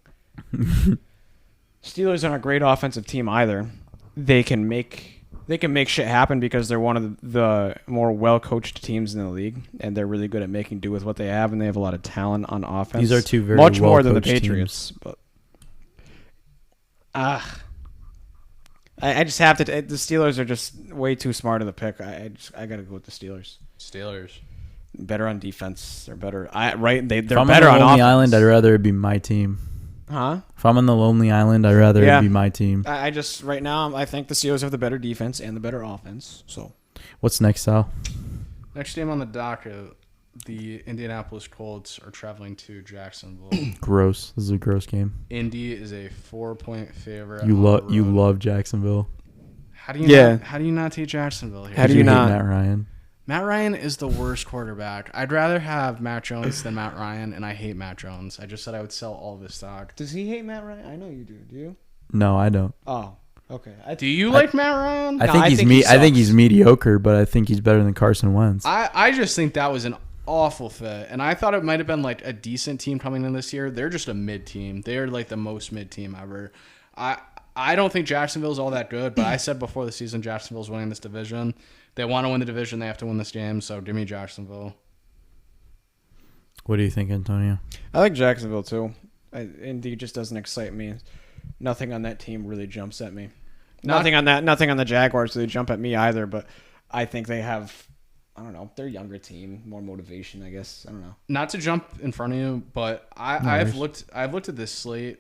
[SPEAKER 3] Steelers aren't a great offensive team either. They can make They can make shit happen because they're one of the more well-coached teams in the league, and they're really good at making do with what they have, and they have a lot of talent on offense.
[SPEAKER 1] These are two very
[SPEAKER 3] much more than the
[SPEAKER 1] well-coached
[SPEAKER 3] Patriots. But I just have to. The Steelers are just way too smart of the pick. I got to go with the Steelers.
[SPEAKER 2] Steelers.
[SPEAKER 3] Better on defense. They're better. They're
[SPEAKER 1] If I'm
[SPEAKER 3] better
[SPEAKER 1] on
[SPEAKER 3] on
[SPEAKER 1] the Lonely
[SPEAKER 3] offense.
[SPEAKER 1] Island, I'd rather it be my team.
[SPEAKER 3] Huh?
[SPEAKER 1] If I'm on the Lonely Island, I'd rather it be my team.
[SPEAKER 3] I just right now I think the Steelers have the better defense and the better offense. So
[SPEAKER 1] What's next, Sal?
[SPEAKER 2] Next game on the docket, the Indianapolis Colts are traveling to Jacksonville.
[SPEAKER 1] Gross. This is a gross game.
[SPEAKER 2] Indy is a 4-point favorite.
[SPEAKER 1] You
[SPEAKER 2] love
[SPEAKER 1] love Jacksonville.
[SPEAKER 2] How do you not take Jacksonville here?
[SPEAKER 3] How do
[SPEAKER 1] You
[SPEAKER 3] you
[SPEAKER 1] hate
[SPEAKER 3] not?
[SPEAKER 1] Matt Ryan?
[SPEAKER 2] Matt Ryan is the worst quarterback. I'd rather have Matt Jones than Matt Ryan, and I hate Matt Jones. I just said I would sell all of his stock.
[SPEAKER 3] Does he hate Matt Ryan? I know you do. Do you?
[SPEAKER 1] No, I don't.
[SPEAKER 3] Oh, okay.
[SPEAKER 2] Do you like Matt Ryan?
[SPEAKER 1] I
[SPEAKER 3] No,
[SPEAKER 1] think
[SPEAKER 3] I
[SPEAKER 1] he's
[SPEAKER 3] think he
[SPEAKER 1] I think
[SPEAKER 3] sucks.
[SPEAKER 1] he's mediocre, but I think he's better than Carson Wentz.
[SPEAKER 2] I just think that was an awful fit, and I thought it might have been like a decent team coming in this year. They're just a mid team. They're like the most mid team ever. I don't think Jacksonville's all that good, but I said before the season Jacksonville's winning this division. They want to win the division, they have to win this game, so give me Jacksonville.
[SPEAKER 1] What do you think, Antonio?
[SPEAKER 3] I like Jacksonville too. Indy just doesn't excite me. Nothing on that team really jumps at me. Nothing on the Jaguars really jump at me either. But I think they have, I don't know, they're a younger team, more motivation, I guess. I don't know.
[SPEAKER 2] Not to jump in front of you, but I've looked at this slate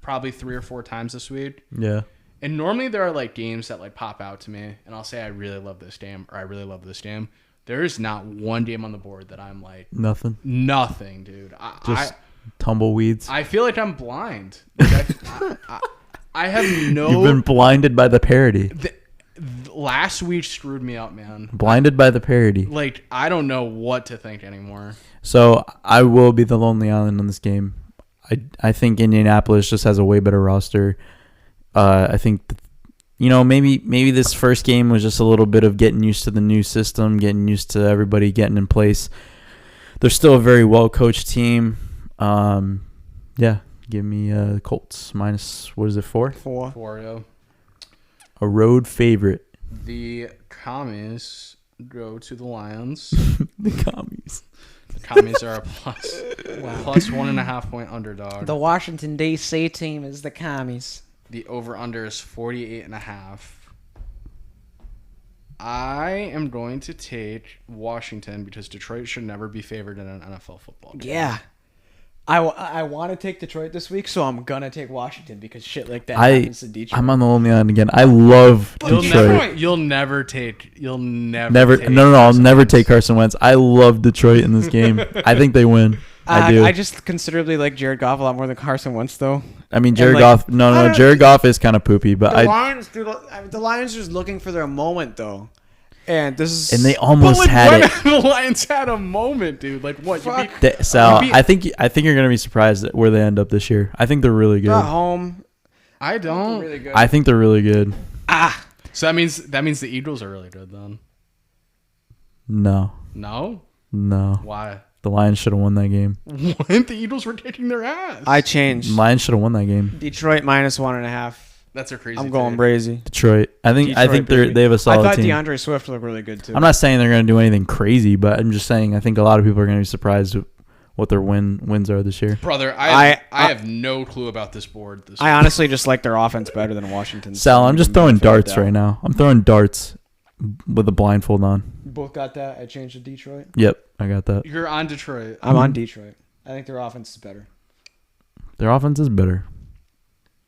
[SPEAKER 2] probably 3 or 4 times this week.
[SPEAKER 1] Yeah.
[SPEAKER 2] And normally there are like games that like pop out to me, and I'll say I really love this game or I really love this game. There is not one game on the board that I'm like
[SPEAKER 1] Nothing,
[SPEAKER 2] dude.
[SPEAKER 1] Just tumbleweeds.
[SPEAKER 2] I feel like I'm blind. Like I have no.
[SPEAKER 1] You've been blinded by the parody.
[SPEAKER 2] Last week screwed me up, man.
[SPEAKER 1] Blinded by the parody.
[SPEAKER 2] Like I don't know what to think anymore.
[SPEAKER 1] So I will be the Lonely Island in this game. I think Indianapolis just has a way better roster. I think, maybe this first game was just a little bit of getting used to the new system, getting used to everybody getting in place. They're still a very well-coached team. Yeah, give me the Colts minus, what is it, 4?
[SPEAKER 3] 4.
[SPEAKER 2] Yeah.
[SPEAKER 1] A road favorite.
[SPEAKER 2] The commies go to the Lions.
[SPEAKER 1] The commies.
[SPEAKER 2] The commies are a plus 1.5 point underdog.
[SPEAKER 3] The Washington D.C. team is the commies.
[SPEAKER 2] The over-under is 48.5. I am going to take Washington because Detroit should never be favored in an NFL football game.
[SPEAKER 3] Yeah. I want to take Detroit this week, so I'm going to take Washington because shit like that happens to Detroit.
[SPEAKER 1] I'm on the Lonely Island again. I love Detroit.
[SPEAKER 2] You'll never take
[SPEAKER 1] I'll never take Carson Wentz. I love Detroit in this game. I think they win. I do.
[SPEAKER 3] I just considerably like Jared Goff a lot more than Carson Wentz, though.
[SPEAKER 1] I mean, Jared Goff. No, Jared Goff is kind of poopy, but
[SPEAKER 3] the Lions are just looking for their moment, though. And
[SPEAKER 1] they almost had it.
[SPEAKER 2] The Lions had a moment, dude. Like what?
[SPEAKER 1] Sal, I think you're gonna be surprised at where they end up this year. I think they're really good.
[SPEAKER 3] At home.
[SPEAKER 2] I don't.
[SPEAKER 3] Really good.
[SPEAKER 1] I think they're really good.
[SPEAKER 2] So that means the Eagles are really good then.
[SPEAKER 1] No.
[SPEAKER 2] Why?
[SPEAKER 1] The Lions should have won that game.
[SPEAKER 2] What? The Eagles were kicking their ass.
[SPEAKER 3] I changed.
[SPEAKER 1] Lions should have won that game.
[SPEAKER 3] Detroit minus 1.5.
[SPEAKER 2] That's a crazy.
[SPEAKER 3] I'm going
[SPEAKER 2] take.
[SPEAKER 3] brazy.
[SPEAKER 1] Detroit. I think they have a solid
[SPEAKER 3] I thought
[SPEAKER 1] team.
[SPEAKER 3] DeAndre Swift looked really good too.
[SPEAKER 1] I'm not saying they're going to do anything crazy, but I'm just saying I think a lot of people are going to be surprised at what their wins are this year.
[SPEAKER 2] Brother, I have no clue about this board.
[SPEAKER 3] I honestly just like their offense better than Washington's.
[SPEAKER 1] Sal, I'm just throwing darts right now. I'm throwing darts with a blindfold on.
[SPEAKER 3] You both got that? I changed to Detroit.
[SPEAKER 1] Yep, I got that.
[SPEAKER 2] You're on Detroit.
[SPEAKER 3] I'm on Detroit. I think their offense is better.
[SPEAKER 1] Their offense is better.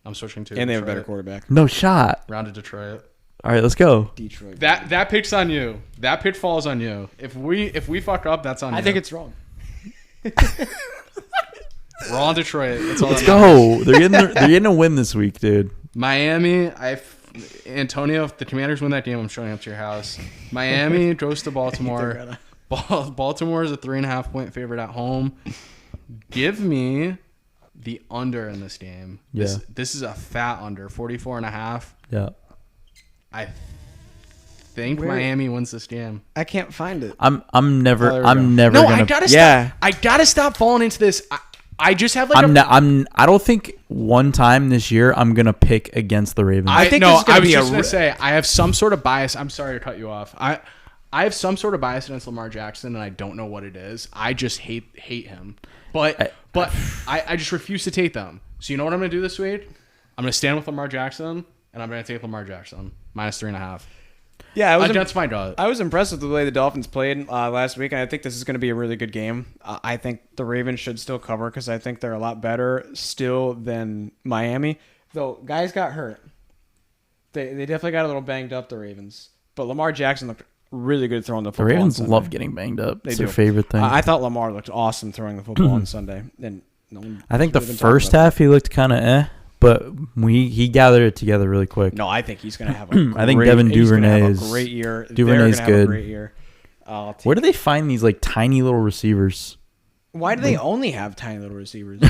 [SPEAKER 2] I'm switching to
[SPEAKER 3] And they have a
[SPEAKER 2] Detroit.
[SPEAKER 3] better quarterback.
[SPEAKER 1] No shot.
[SPEAKER 2] Round to Detroit.
[SPEAKER 1] All right, let's go.
[SPEAKER 3] Detroit.
[SPEAKER 2] That pick's on you. That pick falls on you. If we fuck up, that's on you.
[SPEAKER 3] I think it's wrong.
[SPEAKER 2] We're on Detroit. That's all
[SPEAKER 1] Let's
[SPEAKER 2] that matters.
[SPEAKER 1] go. They're getting a win this week, dude.
[SPEAKER 2] Miami. Antonio, if the Commanders win that game, I'm showing up to your house. Miami goes to Baltimore. Baltimore is a 3.5 point favorite at home. Give me the under in this game.
[SPEAKER 1] Yeah.
[SPEAKER 2] This is a fat under, 44.5.
[SPEAKER 1] Yeah.
[SPEAKER 2] I think Miami wins this game.
[SPEAKER 3] I can't find it.
[SPEAKER 1] I'm never
[SPEAKER 2] No,
[SPEAKER 1] gonna.
[SPEAKER 2] I gotta stop falling into this. I just have like
[SPEAKER 1] I don't think one time this year I'm gonna pick against the Ravens.
[SPEAKER 3] I think this is gonna
[SPEAKER 2] I was
[SPEAKER 3] be
[SPEAKER 2] just gonna say I have some sort of bias. I'm sorry to cut you off. I have some sort of bias against Lamar Jackson, and I don't know what it is. I just hate him. But I just refuse to take them. So you know what I'm gonna do this week? I'm gonna stand with Lamar Jackson, and I'm gonna take Lamar Jackson -3.5.
[SPEAKER 3] Yeah,
[SPEAKER 2] that's my draw.
[SPEAKER 3] I was impressed with the way the Dolphins played last week, and I think this is going to be a really good game. I think the Ravens should still cover because I think they're a lot better still than Miami. Though guys got hurt, they definitely got a little banged up. The Ravens, but Lamar Jackson looked really good throwing the football.
[SPEAKER 1] The Ravens
[SPEAKER 3] on
[SPEAKER 1] love getting banged up. It's their
[SPEAKER 3] do.
[SPEAKER 1] favorite thing.
[SPEAKER 3] I thought Lamar looked awesome throwing the football on Sunday, and no one
[SPEAKER 1] I think the
[SPEAKER 3] really been talking
[SPEAKER 1] first
[SPEAKER 3] about
[SPEAKER 1] half he looked kind of but he gathered it together really quick.
[SPEAKER 3] that. No, I think he's going to have a great,
[SPEAKER 1] I think Devin
[SPEAKER 3] he's gonna
[SPEAKER 1] Duvernay
[SPEAKER 3] have a
[SPEAKER 1] is
[SPEAKER 3] great year.
[SPEAKER 1] Duvernay's
[SPEAKER 3] They're gonna have a
[SPEAKER 1] good.
[SPEAKER 3] great year.
[SPEAKER 1] Where do they find these like tiny little receivers?
[SPEAKER 3] Why do they only have tiny little receivers?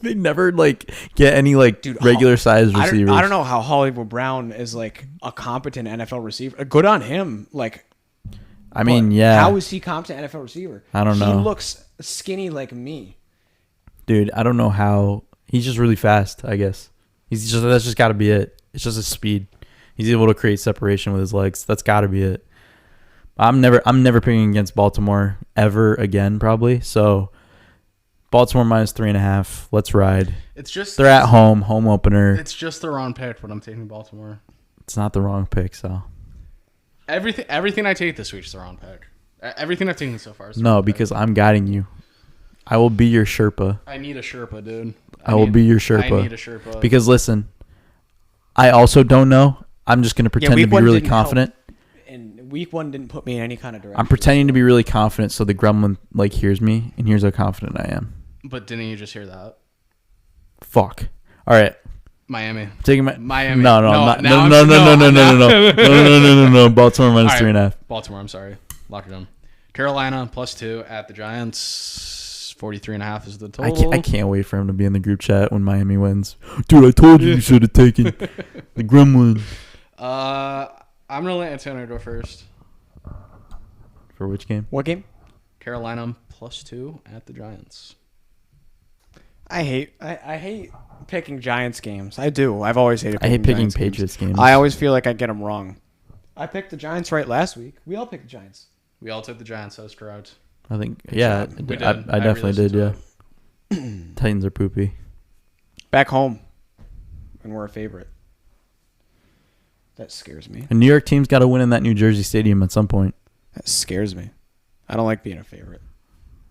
[SPEAKER 1] They never like get any like regular sized receivers.
[SPEAKER 3] I don't know how Hollywood Brown is like a competent NFL receiver. Good on him. Like,
[SPEAKER 1] I mean, yeah.
[SPEAKER 3] How is he competent NFL receiver?
[SPEAKER 1] I don't know.
[SPEAKER 3] He looks skinny like me.
[SPEAKER 1] Dude, I don't know how. He's just really fast, I guess. That's just got to be it. It's just his speed. He's able to create separation with his legs. That's got to be it. I'm never picking against Baltimore ever again, probably. So Baltimore -3.5. Let's ride.
[SPEAKER 2] It's just
[SPEAKER 1] they're at home opener.
[SPEAKER 2] It's just the wrong pick, but I'm taking Baltimore.
[SPEAKER 1] It's not the wrong pick, so
[SPEAKER 2] everything I take this week is the wrong pick. Everything I've taken so far is the
[SPEAKER 1] no,
[SPEAKER 2] wrong
[SPEAKER 1] because
[SPEAKER 2] pick.
[SPEAKER 1] I'm guiding you. I will be your Sherpa.
[SPEAKER 2] I need a Sherpa, dude.
[SPEAKER 1] I will be your Sherpa.
[SPEAKER 2] I need a Sherpa.
[SPEAKER 1] Because listen, I also don't know. I'm just going to pretend to be really confident.
[SPEAKER 3] And week one didn't put me in any kind of direction.
[SPEAKER 1] I'm pretending to be really confident so the gremlin like hears me and hears how confident I am.
[SPEAKER 2] But didn't you just hear that?
[SPEAKER 1] Fuck. All right.
[SPEAKER 2] Miami.
[SPEAKER 1] Taking
[SPEAKER 2] Miami.
[SPEAKER 1] No. Baltimore -3.5.
[SPEAKER 2] Baltimore, I'm sorry. Lock it in. Carolina +2 at the Giants. 43.5 is the total.
[SPEAKER 1] I can't wait for him to be in the group chat when Miami wins. Dude, I told you should have taken the gremlin.
[SPEAKER 2] I'm going to let Antonio go first.
[SPEAKER 1] For which game?
[SPEAKER 3] What game?
[SPEAKER 2] Carolina +2 at the Giants.
[SPEAKER 3] I hate picking Giants games. I do. I've always hated
[SPEAKER 1] I
[SPEAKER 3] picking
[SPEAKER 1] hate picking
[SPEAKER 3] Giants
[SPEAKER 1] Patriots games.
[SPEAKER 3] I always feel like I get them wrong. I picked the Giants right last week. We all picked the Giants.
[SPEAKER 2] We all took the Giants. That was correct.
[SPEAKER 1] I think, yeah.
[SPEAKER 2] We did.
[SPEAKER 1] I definitely did, yeah.
[SPEAKER 2] it.
[SPEAKER 1] Titans are poopy.
[SPEAKER 3] Back home. And we're a favorite. That scares me.
[SPEAKER 1] A New York team's got to win in that New Jersey stadium at some point.
[SPEAKER 3] That scares me. I don't like being a favorite.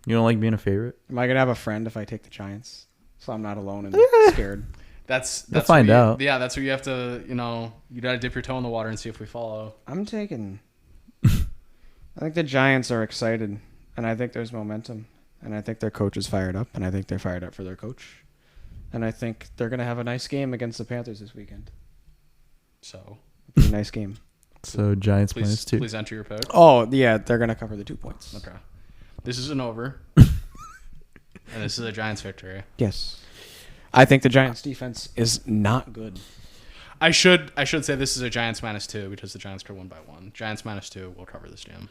[SPEAKER 1] You don't like being a favorite?
[SPEAKER 3] Am I going to have a friend if I take the Giants? So I'm not alone and scared.
[SPEAKER 2] That's
[SPEAKER 1] We'll find out.
[SPEAKER 2] Yeah, that's where you have to, you got to dip your toe in the water and see if we follow.
[SPEAKER 3] I'm taking... I think the Giants are excited, and I think there's momentum, and I think their coach is fired up, and I think they're fired up for their coach, and I think they're going to have a nice game against the Panthers this weekend.
[SPEAKER 2] So,
[SPEAKER 3] it'll be a nice game.
[SPEAKER 1] So Giants -2.
[SPEAKER 2] Please enter your pick.
[SPEAKER 3] Oh, yeah, they're going to cover the 2 points.
[SPEAKER 2] Okay. This is an over, and this is a Giants victory.
[SPEAKER 3] Yes. I think the Giants defense is not good.
[SPEAKER 2] I should say this is a Giants -2 because the Giants could win by 1. Giants -2 will cover this game.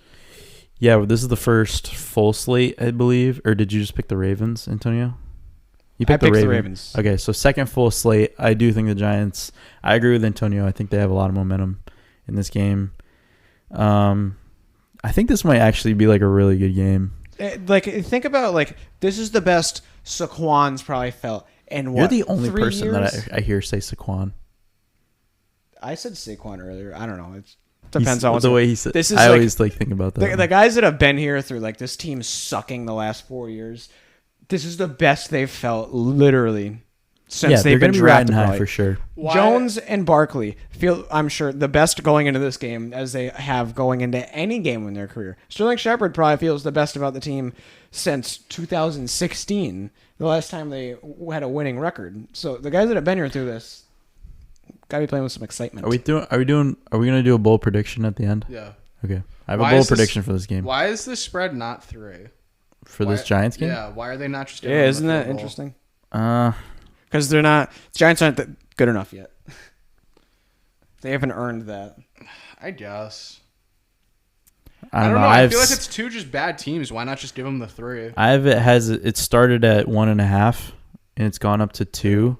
[SPEAKER 1] Yeah, well, this is the first full slate, I believe. Or did you just pick the Ravens, Antonio? You picked the Ravens. Okay, so second full slate. I do think the Giants. I agree with Antonio. I think they have a lot of momentum in this game. I think this might actually be like a really good game.
[SPEAKER 3] Like, think about, like, this is the best Saquon's probably felt in what?
[SPEAKER 1] You're the only
[SPEAKER 3] 3
[SPEAKER 1] person
[SPEAKER 3] years?
[SPEAKER 1] that I hear say Saquon.
[SPEAKER 3] I said Saquon earlier. I don't know. It depends on
[SPEAKER 1] the way he said.
[SPEAKER 3] This is
[SPEAKER 1] I
[SPEAKER 3] like,
[SPEAKER 1] always like think about that.
[SPEAKER 3] The guys that have been here through like this team sucking the last 4 years. This is the best they've felt literally since they've been drafted.
[SPEAKER 1] High for sure.
[SPEAKER 2] Why?
[SPEAKER 3] Jones and Barkley feel, I'm sure, the best going into this game as they have going into any game in their career. Sterling Shepard probably feels the best about the team since 2016, the last time they had a winning record. So the guys that have been here through this gotta be playing with some excitement.
[SPEAKER 1] Are we gonna do a bold prediction at the end?
[SPEAKER 2] Yeah.
[SPEAKER 1] Okay. I have a bold prediction for this game.
[SPEAKER 2] Why is the spread not 3?
[SPEAKER 1] This Giants game?
[SPEAKER 2] Yeah. Why are they not just?
[SPEAKER 3] Yeah, isn't that interesting? Because they're not. Giants aren't good enough yet. They haven't earned that.
[SPEAKER 2] I guess. I don't know. I feel like it's two just bad teams. Why not just give them the 3?
[SPEAKER 1] It started at 1.5 and it's gone up to 2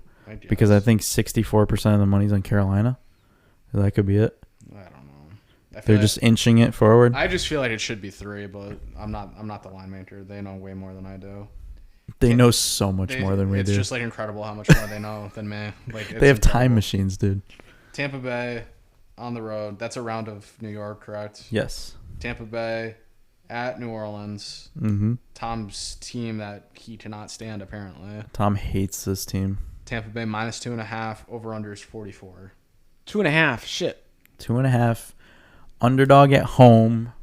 [SPEAKER 1] because I think 64% of the money's on Carolina. That could be it.
[SPEAKER 2] I don't know.
[SPEAKER 1] They're just inching it forward.
[SPEAKER 2] I just feel like it should be 3, but I'm not the line maker. They know way more than I do.
[SPEAKER 1] They know so much more than we do.
[SPEAKER 2] It's just like incredible how much more they know than me. Like
[SPEAKER 1] they have time machines, dude.
[SPEAKER 2] Tampa Bay on the road. That's a round of New York, correct?
[SPEAKER 1] Yes.
[SPEAKER 2] Tampa Bay at New Orleans.
[SPEAKER 1] Mm-hmm.
[SPEAKER 2] Tom's team that he cannot stand, apparently.
[SPEAKER 1] Tom hates this team.
[SPEAKER 2] Tampa Bay minus 2.5. Over-under is 44.
[SPEAKER 3] 2.5. Shit.
[SPEAKER 1] 2.5. Underdog at home.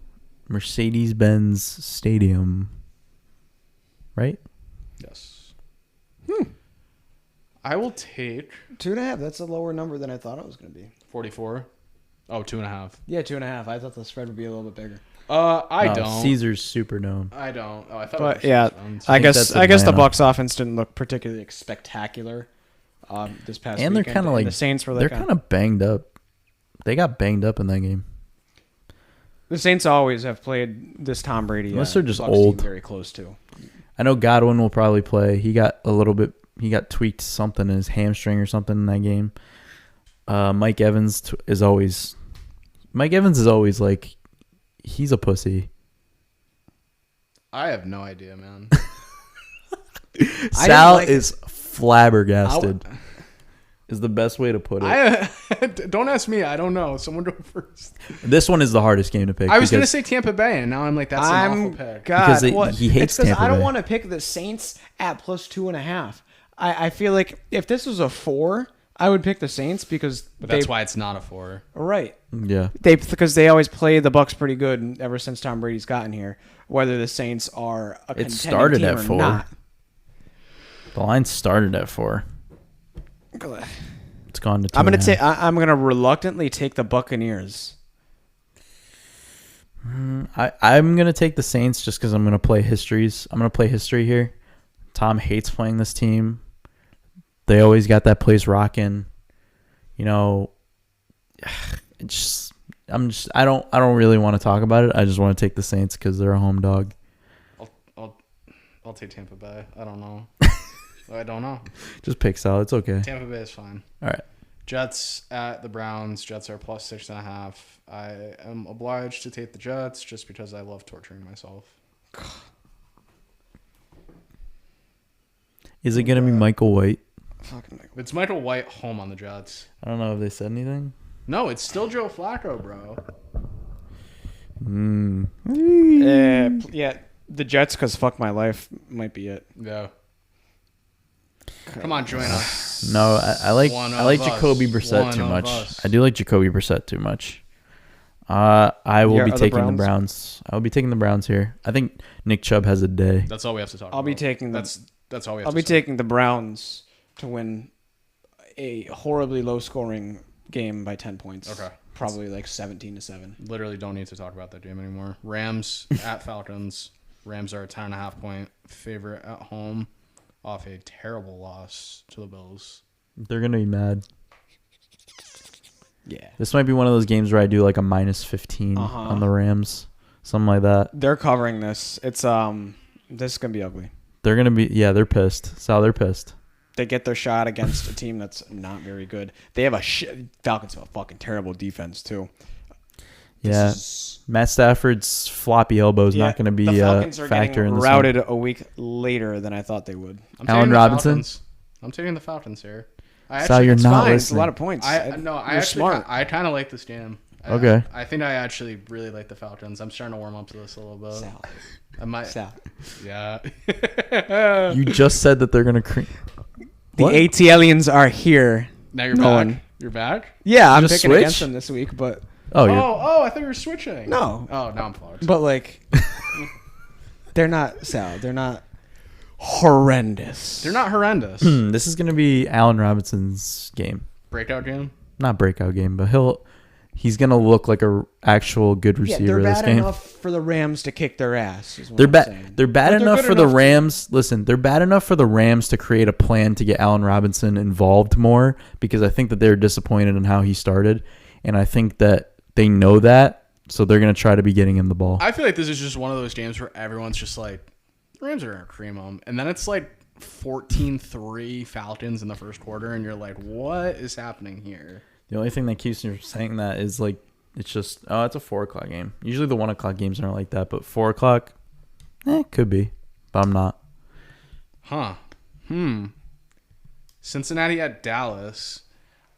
[SPEAKER 1] Mercedes-Benz Stadium. Right?
[SPEAKER 2] Yes. I will take
[SPEAKER 3] 2.5. That's a lower number than I thought it was going to be.
[SPEAKER 2] 44. Oh, 2.5.
[SPEAKER 3] Yeah, 2.5. I thought the spread would be a little bit bigger.
[SPEAKER 2] I don't.
[SPEAKER 1] Caesars Superdome.
[SPEAKER 2] I don't. Oh, I thought.
[SPEAKER 3] But
[SPEAKER 2] it was
[SPEAKER 3] yeah, I guess the
[SPEAKER 1] Atlanta.
[SPEAKER 3] Bucs offense didn't look particularly spectacular this past
[SPEAKER 1] And they're
[SPEAKER 3] weekend.
[SPEAKER 1] kind of like
[SPEAKER 3] the Saints were
[SPEAKER 1] they're
[SPEAKER 3] like
[SPEAKER 1] kind of banged up. They got banged up in that game.
[SPEAKER 3] the Saints always have played this Tom Brady.
[SPEAKER 1] Unless they're just
[SPEAKER 3] Bucs
[SPEAKER 1] old.
[SPEAKER 3] team very close to.
[SPEAKER 1] I know Godwin will probably play. He got tweaked something in his hamstring or something in that game. Mike Evans is always like, he's a pussy.
[SPEAKER 2] I have no idea, man.
[SPEAKER 1] Sal is flabbergasted. Is the best way to put it.
[SPEAKER 2] Don't ask me. I don't know. Someone go first.
[SPEAKER 1] This one is the hardest game to pick.
[SPEAKER 2] I was going to say Tampa Bay, and now I'm like, that's an awful pick.
[SPEAKER 3] God,
[SPEAKER 1] Because he hates
[SPEAKER 3] it's
[SPEAKER 1] Tampa
[SPEAKER 3] I don't
[SPEAKER 1] Bay.
[SPEAKER 3] want to pick the Saints at plus 2.5. I feel like if this was a 4, I would pick the Saints because
[SPEAKER 2] But that's why it's not a 4.
[SPEAKER 3] right.
[SPEAKER 1] Yeah.
[SPEAKER 3] Because they always play the Bucs pretty good ever since Tom Brady's gotten here. Whether the Saints are a contending
[SPEAKER 1] started
[SPEAKER 3] team
[SPEAKER 1] at
[SPEAKER 3] or
[SPEAKER 1] 4.
[SPEAKER 3] not.
[SPEAKER 1] The line started at 4. It's gone to 2.
[SPEAKER 3] I'm gonna reluctantly take the Buccaneers.
[SPEAKER 1] I'm gonna take the Saints just because I'm gonna play histories. I'm gonna play history here. Tom hates playing this team. They always got that place rocking. You know, I don't really want to talk about it. I just want to take the Saints because they're a home dog.
[SPEAKER 2] I'll take Tampa Bay. I don't know. I don't know.
[SPEAKER 1] Just pick Sal. It's okay.
[SPEAKER 2] Tampa Bay is fine.
[SPEAKER 1] All right.
[SPEAKER 2] Jets at the Browns. Jets are plus 6.5. I am obliged to take the Jets just because I love torturing myself.
[SPEAKER 1] Is it gonna be Michael White?
[SPEAKER 2] It's Michael White home on the Jets.
[SPEAKER 1] I don't know if they said anything.
[SPEAKER 2] No, it's still Joe Flacco, bro.
[SPEAKER 3] Yeah, the Jets because fuck my life might be it.
[SPEAKER 2] Yeah. Come on, join us.
[SPEAKER 1] No, I like
[SPEAKER 2] One
[SPEAKER 1] Jacoby
[SPEAKER 2] of us.
[SPEAKER 1] Brissett
[SPEAKER 2] One
[SPEAKER 1] too
[SPEAKER 2] of
[SPEAKER 1] much.
[SPEAKER 2] us.
[SPEAKER 1] I do like Jacoby Brissett too much. I will
[SPEAKER 3] Yeah,
[SPEAKER 1] be
[SPEAKER 3] are the
[SPEAKER 1] taking the
[SPEAKER 3] Browns?
[SPEAKER 1] Browns. I will be taking the Browns here. I think Nick Chubb has a day.
[SPEAKER 2] That's all we have to talk about.
[SPEAKER 3] I'll be taking
[SPEAKER 2] That's all we have
[SPEAKER 3] I'll
[SPEAKER 2] to
[SPEAKER 3] be
[SPEAKER 2] say.
[SPEAKER 3] taking the Browns to win a horribly low scoring game by 10 points.
[SPEAKER 2] Okay.
[SPEAKER 3] Probably like 17-7.
[SPEAKER 2] Literally don't need to talk about that game anymore. Rams at Falcons. Rams are a 10.5 point favorite at home off a terrible loss to the Bills.
[SPEAKER 1] They're gonna be mad.
[SPEAKER 3] Yeah.
[SPEAKER 1] This might be one of those games where I do like a minus 15 on the Rams, something like that.
[SPEAKER 3] They're covering this. It's this is going to be ugly.
[SPEAKER 1] They're gonna be they're pissed. Sal, they're pissed.
[SPEAKER 3] They get their shot against a team that's not very good. They have Falcons have a fucking terrible defense too.
[SPEAKER 1] Yeah, Matt Stafford's floppy elbow is not going to be
[SPEAKER 3] the
[SPEAKER 1] a
[SPEAKER 3] Falcons are
[SPEAKER 1] factor in
[SPEAKER 3] getting
[SPEAKER 1] this
[SPEAKER 3] routed
[SPEAKER 1] one.
[SPEAKER 3] a week later than I thought they would.
[SPEAKER 2] I'm
[SPEAKER 1] Allen
[SPEAKER 2] taking the
[SPEAKER 1] Robinson?
[SPEAKER 2] Falcons. I'm taking the Falcons here.
[SPEAKER 1] Sal, you're
[SPEAKER 3] It's
[SPEAKER 1] not
[SPEAKER 3] fine. It's a
[SPEAKER 1] listening.
[SPEAKER 3] lot of points.
[SPEAKER 2] I
[SPEAKER 3] You're
[SPEAKER 2] actually
[SPEAKER 3] smart.
[SPEAKER 2] I kind of like this game.
[SPEAKER 1] Okay.
[SPEAKER 2] I think I actually really like the Falcons. I'm starting to warm up to this a little bit.
[SPEAKER 3] Sal.
[SPEAKER 2] I might.
[SPEAKER 3] Sal.
[SPEAKER 2] Yeah.
[SPEAKER 1] You just said that they're going to.
[SPEAKER 3] The ATLians are here.
[SPEAKER 2] Now you're
[SPEAKER 3] Nolan.
[SPEAKER 2] back. You're back?
[SPEAKER 3] Yeah, I'm
[SPEAKER 1] Just
[SPEAKER 3] picking
[SPEAKER 1] switch?
[SPEAKER 3] against them this week, but
[SPEAKER 1] Oh, you're.
[SPEAKER 2] Oh, I thought you were switching.
[SPEAKER 3] no.
[SPEAKER 2] Oh, now I'm flawed.
[SPEAKER 3] But like, they're not Sal. They're not horrendous.
[SPEAKER 2] They're not horrendous.
[SPEAKER 1] This is going to be Allen Robinson's game.
[SPEAKER 2] Breakout game?
[SPEAKER 1] Not breakout game, but he's going to look like a actual good
[SPEAKER 3] Yeah,
[SPEAKER 1] receiver
[SPEAKER 3] they're
[SPEAKER 1] this
[SPEAKER 3] bad
[SPEAKER 1] game.
[SPEAKER 3] enough for the Rams to kick their ass. Is what
[SPEAKER 1] They're
[SPEAKER 3] I'm
[SPEAKER 1] bad.
[SPEAKER 3] saying.
[SPEAKER 1] They're bad
[SPEAKER 2] But they're
[SPEAKER 1] enough
[SPEAKER 2] good
[SPEAKER 1] for the
[SPEAKER 2] enough to-
[SPEAKER 1] Rams. Listen, they're bad enough for the Rams to create a plan to get Allen Robinson involved more because I think that they're disappointed in how he started, and I think that they know that So they're going to try to be getting him the ball.
[SPEAKER 2] I feel like this is just one of those games where everyone's just like, the Rams are going to cream them. And then it's like 14-3 Falcons in the first quarter. And you're like, what is happening here?
[SPEAKER 1] The only thing that keeps me from saying that is like, it's just, it's a 4 o'clock game. Usually the 1 o'clock games aren't like that, but 4 o'clock, could be. But I'm not.
[SPEAKER 2] Huh. Cincinnati at Dallas.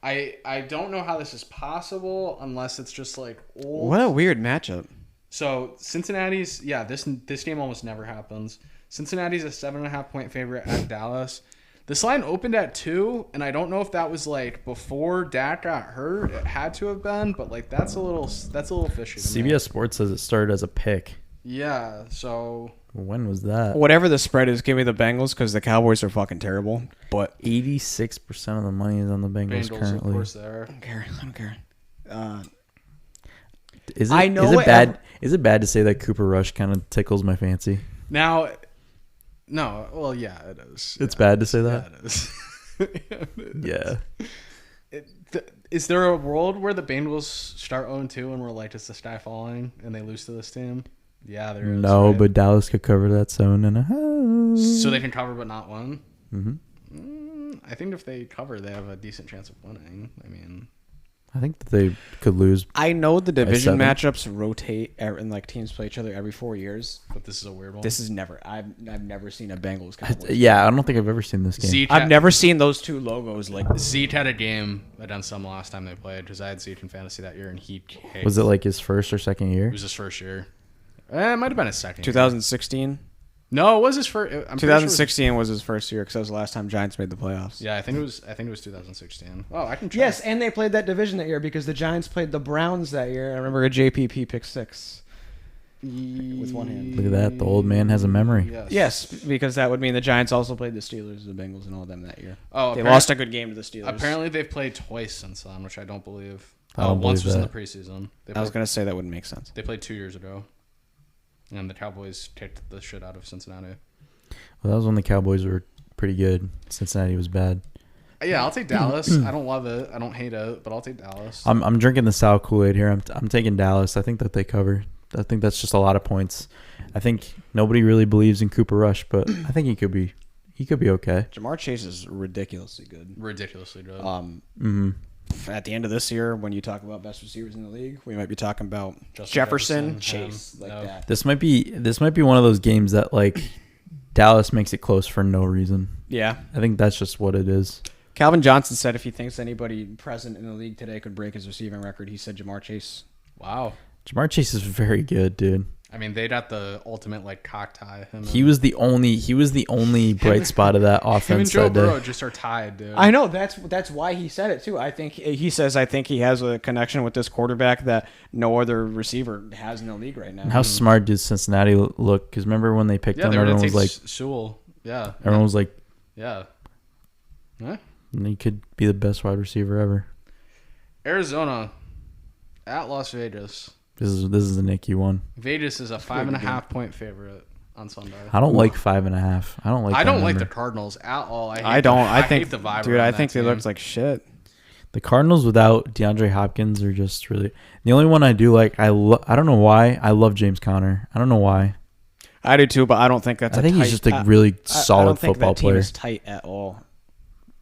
[SPEAKER 2] I don't know how this is possible unless it's just like old.
[SPEAKER 3] What a weird matchup.
[SPEAKER 2] So Cincinnati's, this game almost never happens. Cincinnati's a 7.5 point favorite at Dallas. This line opened at 2, and I don't know if that was like before Dak got hurt. It had to have been, but like that's a little fishy. To me.
[SPEAKER 1] CBS Sports says it started as a pick.
[SPEAKER 2] Yeah. So
[SPEAKER 1] when was that?
[SPEAKER 3] Whatever the spread is, give me the Bengals because the Cowboys are fucking terrible. But
[SPEAKER 1] 86% of the money is on the Bengals currently.
[SPEAKER 2] Of course, there.
[SPEAKER 3] I don't care.
[SPEAKER 1] Is it,
[SPEAKER 3] I know
[SPEAKER 1] is it
[SPEAKER 3] it-
[SPEAKER 1] bad? Is it bad to say that Cooper Rush kind of tickles my fancy?
[SPEAKER 2] Now, no. Well, yeah, it is.
[SPEAKER 1] It's bad to say that.
[SPEAKER 2] Yeah, it is.
[SPEAKER 1] Yeah.
[SPEAKER 2] Is there a world where the Bengals start 0-2 and we're like, it's the sky falling and they lose to this team? Yeah, there is.
[SPEAKER 1] No,
[SPEAKER 2] right?
[SPEAKER 1] but Dallas could cover that 7.5.
[SPEAKER 2] So they can cover but not win?
[SPEAKER 1] Mm-hmm.
[SPEAKER 2] I think if they cover, they have a decent chance of winning. I mean,
[SPEAKER 1] I think that they could lose.
[SPEAKER 3] I know the division
[SPEAKER 1] 7.
[SPEAKER 3] matchups rotate and like teams play each other every 4 years.
[SPEAKER 2] but this is a weird one.
[SPEAKER 3] This is never. I've never seen a Bengals Cowboys.
[SPEAKER 1] Yeah, I don't think I've ever seen this game.
[SPEAKER 2] Zeke
[SPEAKER 3] I've never seen those two logos like.
[SPEAKER 2] Zeke had a game against them last time they played because I had Zeke in fantasy that year and he hates.
[SPEAKER 1] Was it like his first or second year?
[SPEAKER 2] It was his first year. It might have been his second.
[SPEAKER 3] 2016.
[SPEAKER 2] No, it was his first. I'm pretty sure it was-
[SPEAKER 3] 2016 was his first year because that was the last time Giants made the playoffs.
[SPEAKER 2] Yeah, I think it was 2016. Oh, I can. Try.
[SPEAKER 3] Yes, and they played that division that year because the Giants played the Browns that year. I remember a JPP pick 6 with one hand.
[SPEAKER 1] Look at that. The old man has a memory.
[SPEAKER 3] Yes, because that would mean the Giants also played the Steelers, the Bengals, and all them that year.
[SPEAKER 2] Oh,
[SPEAKER 3] They lost a good game to the Steelers.
[SPEAKER 2] Apparently, they've played twice since then, which I don't believe.
[SPEAKER 1] I don't
[SPEAKER 2] once
[SPEAKER 1] believe
[SPEAKER 2] was in the
[SPEAKER 1] that.
[SPEAKER 2] preseason.
[SPEAKER 3] I was going to say that wouldn't make sense.
[SPEAKER 2] They played 2 years ago, and the Cowboys kicked the shit out of Cincinnati.
[SPEAKER 1] Well, that was when the Cowboys were pretty good. Cincinnati was bad.
[SPEAKER 2] Yeah, I'll take Dallas. I don't love it. I don't hate it, but I'll take Dallas.
[SPEAKER 1] I'm drinking the Sal Kool-Aid here. I'm taking Dallas. I think that they cover. I think that's just a lot of points. I think nobody really believes in Cooper Rush, but I think he could be okay.
[SPEAKER 3] Jamar Chase is ridiculously good.
[SPEAKER 2] Ridiculously good.
[SPEAKER 3] At the end of this year, when you talk about best receivers in the league, we might be talking about
[SPEAKER 2] Justin
[SPEAKER 3] Jefferson,
[SPEAKER 2] Jefferson,
[SPEAKER 3] Chase,
[SPEAKER 2] him.
[SPEAKER 3] like
[SPEAKER 2] No.
[SPEAKER 3] that.
[SPEAKER 1] This might be one of those games that like Dallas makes it close for no reason.
[SPEAKER 3] Yeah.
[SPEAKER 1] I think that's just what it is.
[SPEAKER 3] Calvin Johnson said if he thinks anybody present in the league today could break his receiving record, he said Jamar Chase.
[SPEAKER 2] Wow.
[SPEAKER 1] Jamar Chase is very good, dude.
[SPEAKER 2] I mean, they got the ultimate like cock tie.
[SPEAKER 1] He was the only bright spot of that
[SPEAKER 2] Him and
[SPEAKER 1] offense
[SPEAKER 2] Joe
[SPEAKER 1] that day.
[SPEAKER 2] Burrow just are tied, dude.
[SPEAKER 3] I know that's why he said it too. I think he has a connection with this quarterback that no other receiver has in the league right now.
[SPEAKER 1] How smart did Cincinnati look? Because remember when they picked
[SPEAKER 2] Yeah,
[SPEAKER 1] him,
[SPEAKER 2] they were
[SPEAKER 1] everyone
[SPEAKER 2] going
[SPEAKER 1] was
[SPEAKER 2] to take
[SPEAKER 1] like,
[SPEAKER 2] Sewell. Yeah.
[SPEAKER 1] everyone was like,
[SPEAKER 2] Yeah. Huh?
[SPEAKER 1] he could be the best wide receiver ever.
[SPEAKER 2] Arizona at Las Vegas.
[SPEAKER 1] This is the Nicky one.
[SPEAKER 2] Vegas is a 5.5 point favorite on Sunday.
[SPEAKER 1] I don't like 5.5. I don't like.
[SPEAKER 2] I
[SPEAKER 1] that
[SPEAKER 2] don't like the
[SPEAKER 1] number.
[SPEAKER 2] Cardinals at all. I
[SPEAKER 3] think
[SPEAKER 2] hate the vibe.
[SPEAKER 3] dude.
[SPEAKER 2] around
[SPEAKER 3] I
[SPEAKER 2] that
[SPEAKER 3] think they
[SPEAKER 2] team.
[SPEAKER 3] looked like shit.
[SPEAKER 1] The Cardinals without DeAndre Hopkins are just really the only one I do like. I don't know why I love James Conner. I don't know why.
[SPEAKER 3] I do too, but I don't think that's.
[SPEAKER 1] I think he's just a really solid
[SPEAKER 3] I don't think
[SPEAKER 1] football
[SPEAKER 3] that team
[SPEAKER 1] player.
[SPEAKER 3] is tight at all.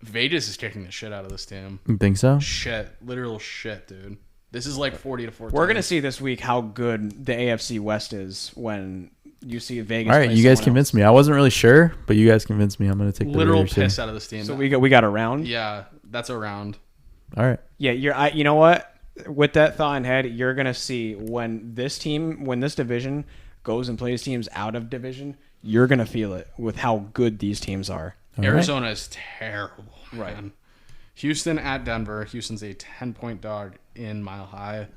[SPEAKER 2] Vegas is kicking the shit out of this team.
[SPEAKER 1] You think so?
[SPEAKER 2] Shit, literal shit, dude. This is like 40-14.
[SPEAKER 3] We're gonna see this week how good the AFC West is when you see Vegas.
[SPEAKER 1] All right,
[SPEAKER 3] play
[SPEAKER 1] you guys
[SPEAKER 3] someone
[SPEAKER 1] convinced
[SPEAKER 3] else.
[SPEAKER 1] me. I wasn't really sure, but you guys convinced me. I'm gonna take the
[SPEAKER 2] literal
[SPEAKER 1] Raiders here.
[SPEAKER 2] piss out of this team.
[SPEAKER 3] So we got a round.
[SPEAKER 2] Yeah, that's a round.
[SPEAKER 1] All right.
[SPEAKER 3] Yeah, you know what? With that thought in head, you're gonna see when this division goes and plays teams out of division, you're gonna feel it with how good these teams are.
[SPEAKER 1] All
[SPEAKER 2] Arizona is terrible.
[SPEAKER 3] Right.
[SPEAKER 2] Man. Houston at Denver. Houston's a 10-point dog in Mile High.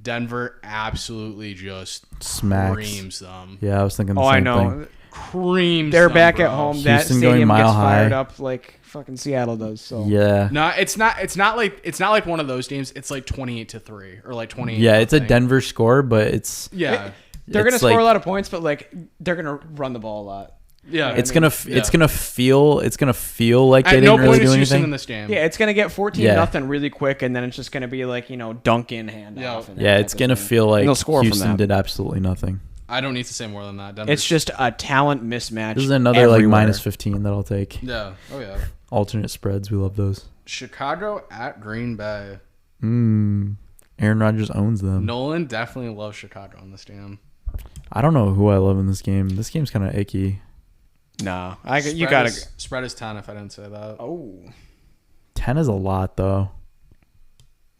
[SPEAKER 2] Denver absolutely just
[SPEAKER 1] Smacks.
[SPEAKER 2] creams them.
[SPEAKER 1] Yeah, I was thinking the
[SPEAKER 3] Oh,
[SPEAKER 1] same
[SPEAKER 3] I know.
[SPEAKER 1] thing.
[SPEAKER 2] Creams
[SPEAKER 3] They're
[SPEAKER 2] them,
[SPEAKER 3] back
[SPEAKER 2] bro.
[SPEAKER 3] at home. That
[SPEAKER 1] Houston going
[SPEAKER 3] stadium
[SPEAKER 1] Mile
[SPEAKER 3] gets fired
[SPEAKER 1] High.
[SPEAKER 3] up like fucking Seattle does. So
[SPEAKER 1] Yeah.
[SPEAKER 2] No, it's not like one of those games. It's like 28-3 or like 28.
[SPEAKER 1] Yeah, it's a Denver score, but it's
[SPEAKER 2] Yeah.
[SPEAKER 3] they're gonna
[SPEAKER 1] it's
[SPEAKER 3] score
[SPEAKER 1] like-
[SPEAKER 3] a lot of points, but like they're gonna run the ball a lot.
[SPEAKER 2] Yeah.
[SPEAKER 1] It's gonna feel like they
[SPEAKER 2] At
[SPEAKER 1] didn't
[SPEAKER 2] no
[SPEAKER 1] really
[SPEAKER 2] point
[SPEAKER 1] do
[SPEAKER 2] is Houston
[SPEAKER 1] anything.
[SPEAKER 2] in this game.
[SPEAKER 3] Yeah, it's gonna get 14
[SPEAKER 1] Yeah.
[SPEAKER 3] nothing really quick, and then it's just gonna be like Duncan handoff.
[SPEAKER 2] Yeah.
[SPEAKER 3] and that
[SPEAKER 1] Yeah,
[SPEAKER 3] type
[SPEAKER 1] it's
[SPEAKER 3] of
[SPEAKER 1] gonna
[SPEAKER 3] thing.
[SPEAKER 1] feel
[SPEAKER 3] And
[SPEAKER 1] like
[SPEAKER 3] they'll score from
[SPEAKER 1] Houston
[SPEAKER 3] that.
[SPEAKER 1] did absolutely nothing.
[SPEAKER 2] I don't need to say more than that.
[SPEAKER 3] It's just a talent mismatch.
[SPEAKER 1] This is another
[SPEAKER 3] everywhere.
[SPEAKER 1] like -15 that I'll take.
[SPEAKER 2] Yeah. Oh yeah.
[SPEAKER 1] Alternate spreads, we love those.
[SPEAKER 2] Chicago at Green Bay.
[SPEAKER 1] Aaron Rodgers owns them.
[SPEAKER 2] Nolan definitely loves Chicago in this game.
[SPEAKER 1] I don't know who I love in this game. This game's kind of icky.
[SPEAKER 3] No, you gotta.
[SPEAKER 2] Spread is 10 if I didn't say that.
[SPEAKER 3] Oh,
[SPEAKER 1] 10 is a lot though.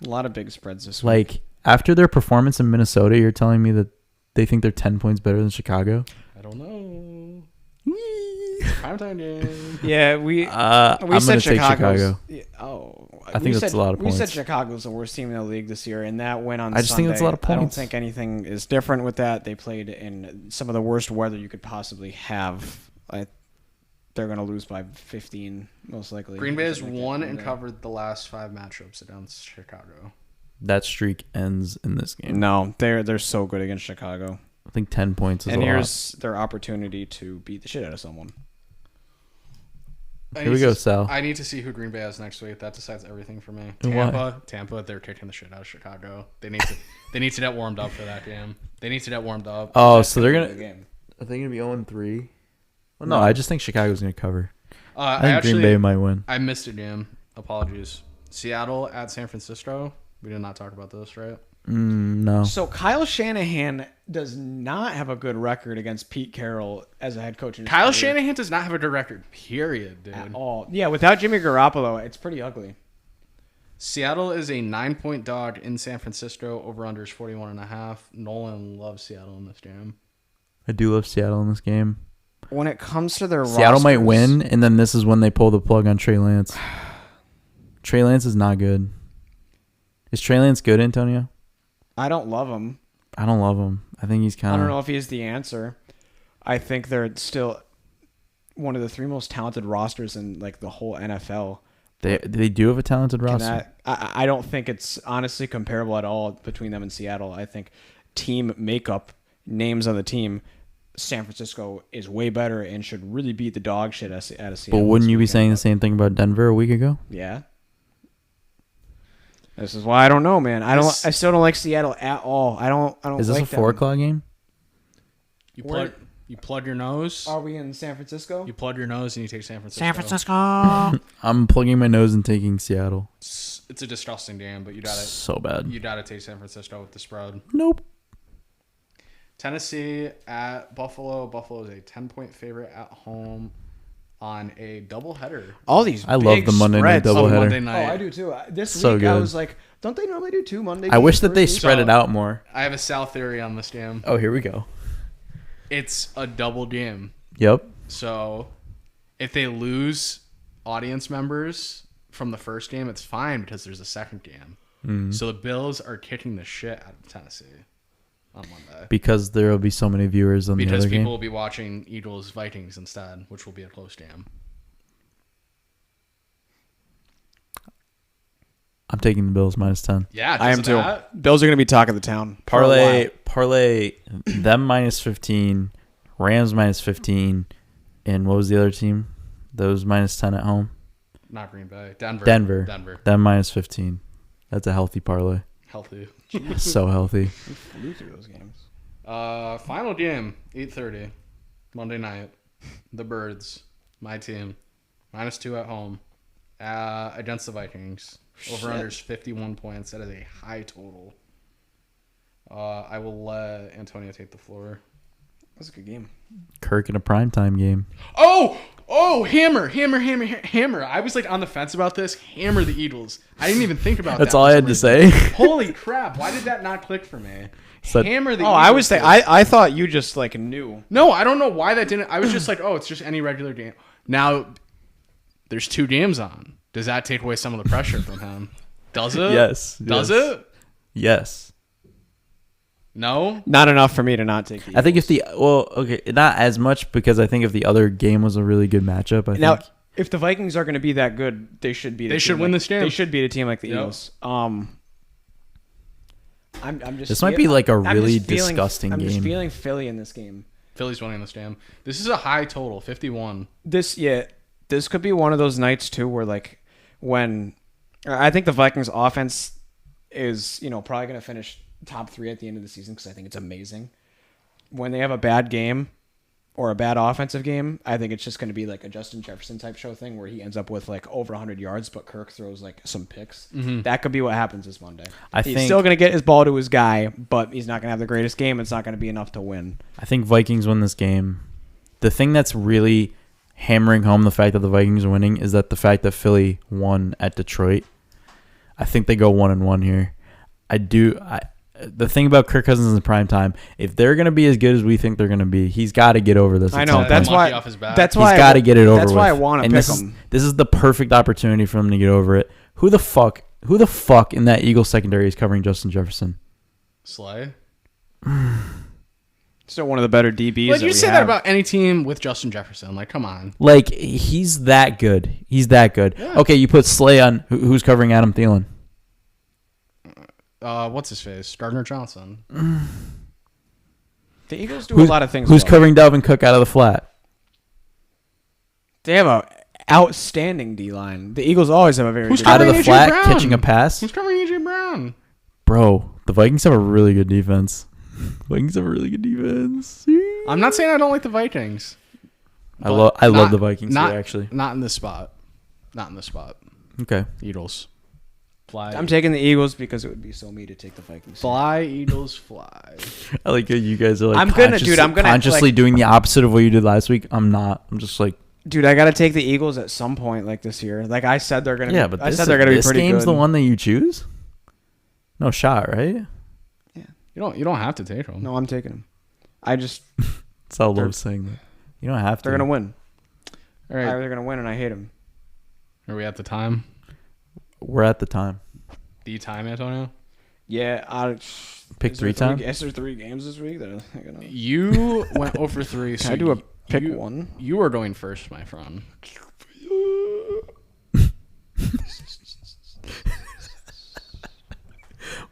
[SPEAKER 3] a lot of big spreads this week.
[SPEAKER 1] Like after their performance in Minnesota, you're telling me that they think they're 10 points better than Chicago?
[SPEAKER 2] I don't know. Primetime game.
[SPEAKER 3] Yeah, we
[SPEAKER 1] I'm gonna
[SPEAKER 3] said
[SPEAKER 1] take
[SPEAKER 3] Chicago's-
[SPEAKER 1] Chicago.
[SPEAKER 3] Yeah,
[SPEAKER 1] I think that's a lot of
[SPEAKER 3] We said
[SPEAKER 1] points.
[SPEAKER 3] Chicago's the worst team in the league this year, and that went on.
[SPEAKER 1] I just think that's a lot of
[SPEAKER 3] Sunday. I don't
[SPEAKER 1] points.
[SPEAKER 3] think anything is different with that. They played in some of the worst weather you could possibly have. They're going to lose by 15, most likely.
[SPEAKER 2] Green Bay has
[SPEAKER 3] Something like
[SPEAKER 2] won
[SPEAKER 3] that.
[SPEAKER 2] and covered the last 5 matchups against Chicago.
[SPEAKER 1] That streak ends in this game.
[SPEAKER 3] No, they're so good against Chicago.
[SPEAKER 1] I think 10 points is
[SPEAKER 3] And
[SPEAKER 1] a lot.
[SPEAKER 3] here's their opportunity to beat the shit out of someone.
[SPEAKER 1] Here we go, Sal.
[SPEAKER 2] I need to see who Green Bay has next week. That decides everything for me.
[SPEAKER 1] And why?
[SPEAKER 2] Tampa, they're kicking the shit out of Chicago. They need to get warmed up for that game. They need to get warmed up.
[SPEAKER 1] Oh, so they're
[SPEAKER 3] Good
[SPEAKER 1] gonna.
[SPEAKER 3] game.
[SPEAKER 1] Are they gonna be 0-3? Well, no, I just think Chicago's gonna cover.
[SPEAKER 2] I
[SPEAKER 1] I think
[SPEAKER 2] actually,
[SPEAKER 1] Green Bay might win.
[SPEAKER 2] I missed a game. Apologies. Seattle at San Francisco. We did not talk about this, right?
[SPEAKER 1] No.
[SPEAKER 3] So Kyle Shanahan does not have a good record against Pete Carroll as a head coach. In his
[SPEAKER 2] Kyle
[SPEAKER 3] career
[SPEAKER 2] Shanahan does not have a good record, period, dude.
[SPEAKER 3] at all. Yeah, without Jimmy Garoppolo, it's pretty ugly.
[SPEAKER 2] Seattle is a 9-point dog in San Francisco. Over-under is 41.5. Nolan loves Seattle in this game.
[SPEAKER 1] I do love Seattle in this game.
[SPEAKER 3] When it comes to their
[SPEAKER 1] Seattle might
[SPEAKER 3] rosters-
[SPEAKER 1] win, and then this is when they pull the plug on Trey Lance. Trey Lance is not good. Is Trey Lance good, Antonio?
[SPEAKER 3] I don't love them.
[SPEAKER 1] I don't love him. I think he's kind
[SPEAKER 3] I
[SPEAKER 1] of.
[SPEAKER 3] don't know if he's the answer. I think they're still one of the 3 most talented rosters in like the whole NFL.
[SPEAKER 1] They do have a talented
[SPEAKER 3] And
[SPEAKER 1] roster.
[SPEAKER 3] I don't think it's honestly comparable at all between them and Seattle. I think team makeup, names on the team, San Francisco is way better and should really beat the dog shit out of Seattle.
[SPEAKER 1] But wouldn't
[SPEAKER 3] this
[SPEAKER 1] you be
[SPEAKER 3] weekend.
[SPEAKER 1] saying the same thing about Denver a week ago?
[SPEAKER 3] Yeah. This is why I don't know, man. I still don't like Seattle at all. I don't.
[SPEAKER 1] Is this
[SPEAKER 3] like
[SPEAKER 1] a 4
[SPEAKER 3] them.
[SPEAKER 1] o'clock game?
[SPEAKER 2] You
[SPEAKER 3] Where-
[SPEAKER 2] plug your nose.
[SPEAKER 3] Are we in San Francisco?
[SPEAKER 2] You plug your nose and you take San Francisco.
[SPEAKER 3] San Francisco.
[SPEAKER 1] I'm plugging my nose and taking Seattle.
[SPEAKER 2] It's a disgusting game, but you
[SPEAKER 1] So bad.
[SPEAKER 2] gotta take San Francisco with the spread.
[SPEAKER 1] Nope.
[SPEAKER 2] Tennessee at Buffalo. Buffalo is a 10-point favorite at home on a doubleheader.
[SPEAKER 3] All these.
[SPEAKER 1] I love
[SPEAKER 3] big
[SPEAKER 1] the Monday night
[SPEAKER 3] spreads.
[SPEAKER 1] doubleheader.
[SPEAKER 2] Monday
[SPEAKER 3] Oh,
[SPEAKER 2] night.
[SPEAKER 3] I do too. This
[SPEAKER 1] So
[SPEAKER 3] week I
[SPEAKER 1] good.
[SPEAKER 3] was like, don't they normally do 2 Monday?
[SPEAKER 1] I wish that they
[SPEAKER 3] games?
[SPEAKER 1] spread it out more.
[SPEAKER 2] I have a Sal theory on this game.
[SPEAKER 1] Oh, here we go.
[SPEAKER 2] It's a double game.
[SPEAKER 1] Yep.
[SPEAKER 2] So if they lose audience members from the first game, it's fine because there's a second game. So the Bills are kicking the shit out of Tennessee on Monday.
[SPEAKER 1] Because there will be so many viewers on the
[SPEAKER 2] Because
[SPEAKER 1] other
[SPEAKER 2] people
[SPEAKER 1] game.
[SPEAKER 2] will be watching Eagles Vikings instead, which will be a close game.
[SPEAKER 1] I'm taking the Bills -10.
[SPEAKER 2] Yeah,
[SPEAKER 3] I am
[SPEAKER 2] because of
[SPEAKER 3] too.
[SPEAKER 2] that,
[SPEAKER 3] Bills are going to be talk of the town. for a while.
[SPEAKER 1] Parlay them -15, Rams -15, and what was the other team? Those -10 at home.
[SPEAKER 2] not Green Bay. Denver.
[SPEAKER 1] Them -15. That's a healthy parlay.
[SPEAKER 2] Healthy.
[SPEAKER 1] So healthy.
[SPEAKER 3] Flew through those games.
[SPEAKER 2] Final game, 8:30, Monday night. The Birds, my team, -2 at home, against the Vikings. Over under is 51 points. That is a high total. I will let Antonio take the floor.
[SPEAKER 3] That's a good game.
[SPEAKER 1] Kirk in a primetime game.
[SPEAKER 2] Oh, hammer. I was like on the fence about this. Hammer the Eagles. I didn't even think about
[SPEAKER 1] That's
[SPEAKER 2] that.
[SPEAKER 1] all I had to say.
[SPEAKER 2] Holy crap. Why did that not click for me?
[SPEAKER 1] So-
[SPEAKER 2] Hammer the
[SPEAKER 3] Oh,
[SPEAKER 2] Eagles.
[SPEAKER 3] I was saying. I thought you just like knew.
[SPEAKER 2] No, I don't know why that didn't. I was just like, it's just any regular game. Now, there's 2 games on. Does that take away some of the pressure from him? Does it?
[SPEAKER 1] Yes.
[SPEAKER 2] Does
[SPEAKER 1] yes.
[SPEAKER 2] it?
[SPEAKER 1] Yes.
[SPEAKER 2] No?
[SPEAKER 3] Not enough for me to not take. The
[SPEAKER 1] I think if
[SPEAKER 3] Eagles.
[SPEAKER 1] not as much because I think if the other game was a really good matchup, I
[SPEAKER 3] Now,
[SPEAKER 1] think
[SPEAKER 3] if the Vikings are going to be that good, they should be.
[SPEAKER 2] They should win this game.
[SPEAKER 3] They should beat a team like the
[SPEAKER 2] Yep.
[SPEAKER 3] Eagles. I'm just.
[SPEAKER 1] This might be like a
[SPEAKER 3] I'm
[SPEAKER 1] really
[SPEAKER 3] just feeling-
[SPEAKER 1] disgusting
[SPEAKER 3] I'm just
[SPEAKER 1] game.
[SPEAKER 3] feeling Philly in this game.
[SPEAKER 2] Philly's winning this game. This is a high total, 51.
[SPEAKER 3] This could be one of those nights too where like when I think the Vikings offense is, probably going to finish top 3 at the end of the season because I think it's amazing. When they have a bad game or a bad offensive game, I think it's just going to be like a Justin Jefferson type show thing where he ends up with like over 100 yards, but Kirk throws like some picks.
[SPEAKER 2] Mm-hmm.
[SPEAKER 3] That could be what happens this Monday.
[SPEAKER 1] He's
[SPEAKER 3] still going to get his ball to his guy, but he's not going to have the greatest game. It's not going to be enough to win.
[SPEAKER 1] I think Vikings win this game. The thing that's really hammering home the fact that the Vikings are winning is that the fact that Philly won at Detroit. I think they go 1-1 here. The thing about Kirk Cousins in prime time, if they're going to be as good as we think they're going to be, he's got to get over this.
[SPEAKER 3] I know.
[SPEAKER 2] That's why.
[SPEAKER 3] That's why
[SPEAKER 1] he's got to get it over.
[SPEAKER 3] That's why I
[SPEAKER 1] with.
[SPEAKER 3] want to
[SPEAKER 1] And
[SPEAKER 3] pick
[SPEAKER 1] this
[SPEAKER 3] him.
[SPEAKER 1] This is the perfect opportunity for him to get over it. Who the fuck in that Eagles secondary is covering Justin Jefferson?
[SPEAKER 2] Slay.
[SPEAKER 3] Still one of the better DBs.
[SPEAKER 2] Like you say that about any team with Justin Jefferson. Like, come on.
[SPEAKER 1] Like, he's that good.
[SPEAKER 2] Yeah.
[SPEAKER 1] Okay, you put Slay on. Who's covering Adam Thielen?
[SPEAKER 2] What's his face? Gardner Johnson.
[SPEAKER 3] The Eagles do a lot of things.
[SPEAKER 1] Who's
[SPEAKER 3] well.
[SPEAKER 1] covering Dalvin Cook out of the flat?
[SPEAKER 3] They have a outstanding D line. The Eagles always have a very
[SPEAKER 2] Who's
[SPEAKER 3] good
[SPEAKER 1] Out of
[SPEAKER 2] covering
[SPEAKER 1] the
[SPEAKER 2] A.J.
[SPEAKER 1] flat,
[SPEAKER 2] Brown?
[SPEAKER 1] catching a pass?
[SPEAKER 2] Who's covering A.J. Brown?
[SPEAKER 1] Bro, the Vikings have a really good defense. Vikings have a really good defense.
[SPEAKER 2] I'm not saying I don't like the Vikings.
[SPEAKER 1] I love the Vikings
[SPEAKER 2] not,
[SPEAKER 1] here, actually.
[SPEAKER 2] Not in this spot. Not in this spot.
[SPEAKER 1] Okay.
[SPEAKER 2] Eagles. Fly.
[SPEAKER 3] I'm taking the Eagles because it would be so me to take the Vikings.
[SPEAKER 2] Fly, Eagles, fly.
[SPEAKER 1] I like how you guys are like
[SPEAKER 3] I'm gonna
[SPEAKER 1] consciously doing the opposite of what you did last week. I'm not. I'm just like,
[SPEAKER 3] Dude, I gotta take the Eagles at some point, like this year. Like I said, they're gonna.
[SPEAKER 1] yeah,
[SPEAKER 3] be,
[SPEAKER 1] but
[SPEAKER 3] I
[SPEAKER 1] this,
[SPEAKER 3] said they're gonna be
[SPEAKER 1] this
[SPEAKER 3] pretty
[SPEAKER 1] game's
[SPEAKER 3] good.
[SPEAKER 1] the one that you choose. No shot, right?
[SPEAKER 2] You don't have to take them.
[SPEAKER 3] No, I'm taking them. I just
[SPEAKER 1] That's how I love saying that. You don't have to.
[SPEAKER 3] they're gonna win.
[SPEAKER 2] All right.
[SPEAKER 3] They're gonna win, and I hate them.
[SPEAKER 2] Are we at the time?
[SPEAKER 1] We're at the time.
[SPEAKER 2] The time, Antonio?
[SPEAKER 3] Yeah,
[SPEAKER 1] Pick
[SPEAKER 3] is
[SPEAKER 1] 3
[SPEAKER 3] there
[SPEAKER 1] time.
[SPEAKER 3] Is there 3 games this week? That I'm gonna...
[SPEAKER 2] You went over 3.
[SPEAKER 3] Can
[SPEAKER 2] So
[SPEAKER 3] I do a pick
[SPEAKER 2] you,
[SPEAKER 3] one?
[SPEAKER 2] You are going first, my friend.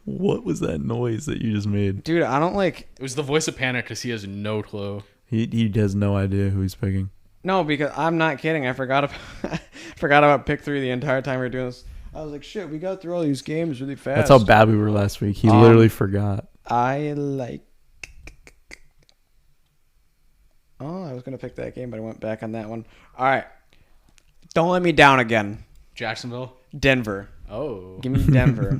[SPEAKER 1] What was that noise that you just made?
[SPEAKER 3] Dude, I don't like.
[SPEAKER 2] It was the voice of panic because he has no clue.
[SPEAKER 1] He has no idea who he's picking.
[SPEAKER 3] No, because I'm not kidding. I forgot about pick 3 the entire time we were doing this. I was like, shit, we got through all these games really fast.
[SPEAKER 1] That's how bad we were last week. He literally forgot.
[SPEAKER 3] I was gonna pick that game, but I went back on that one. All right, don't let me down again.
[SPEAKER 2] Jacksonville?
[SPEAKER 3] Denver,
[SPEAKER 2] Oh.
[SPEAKER 3] give me Denver.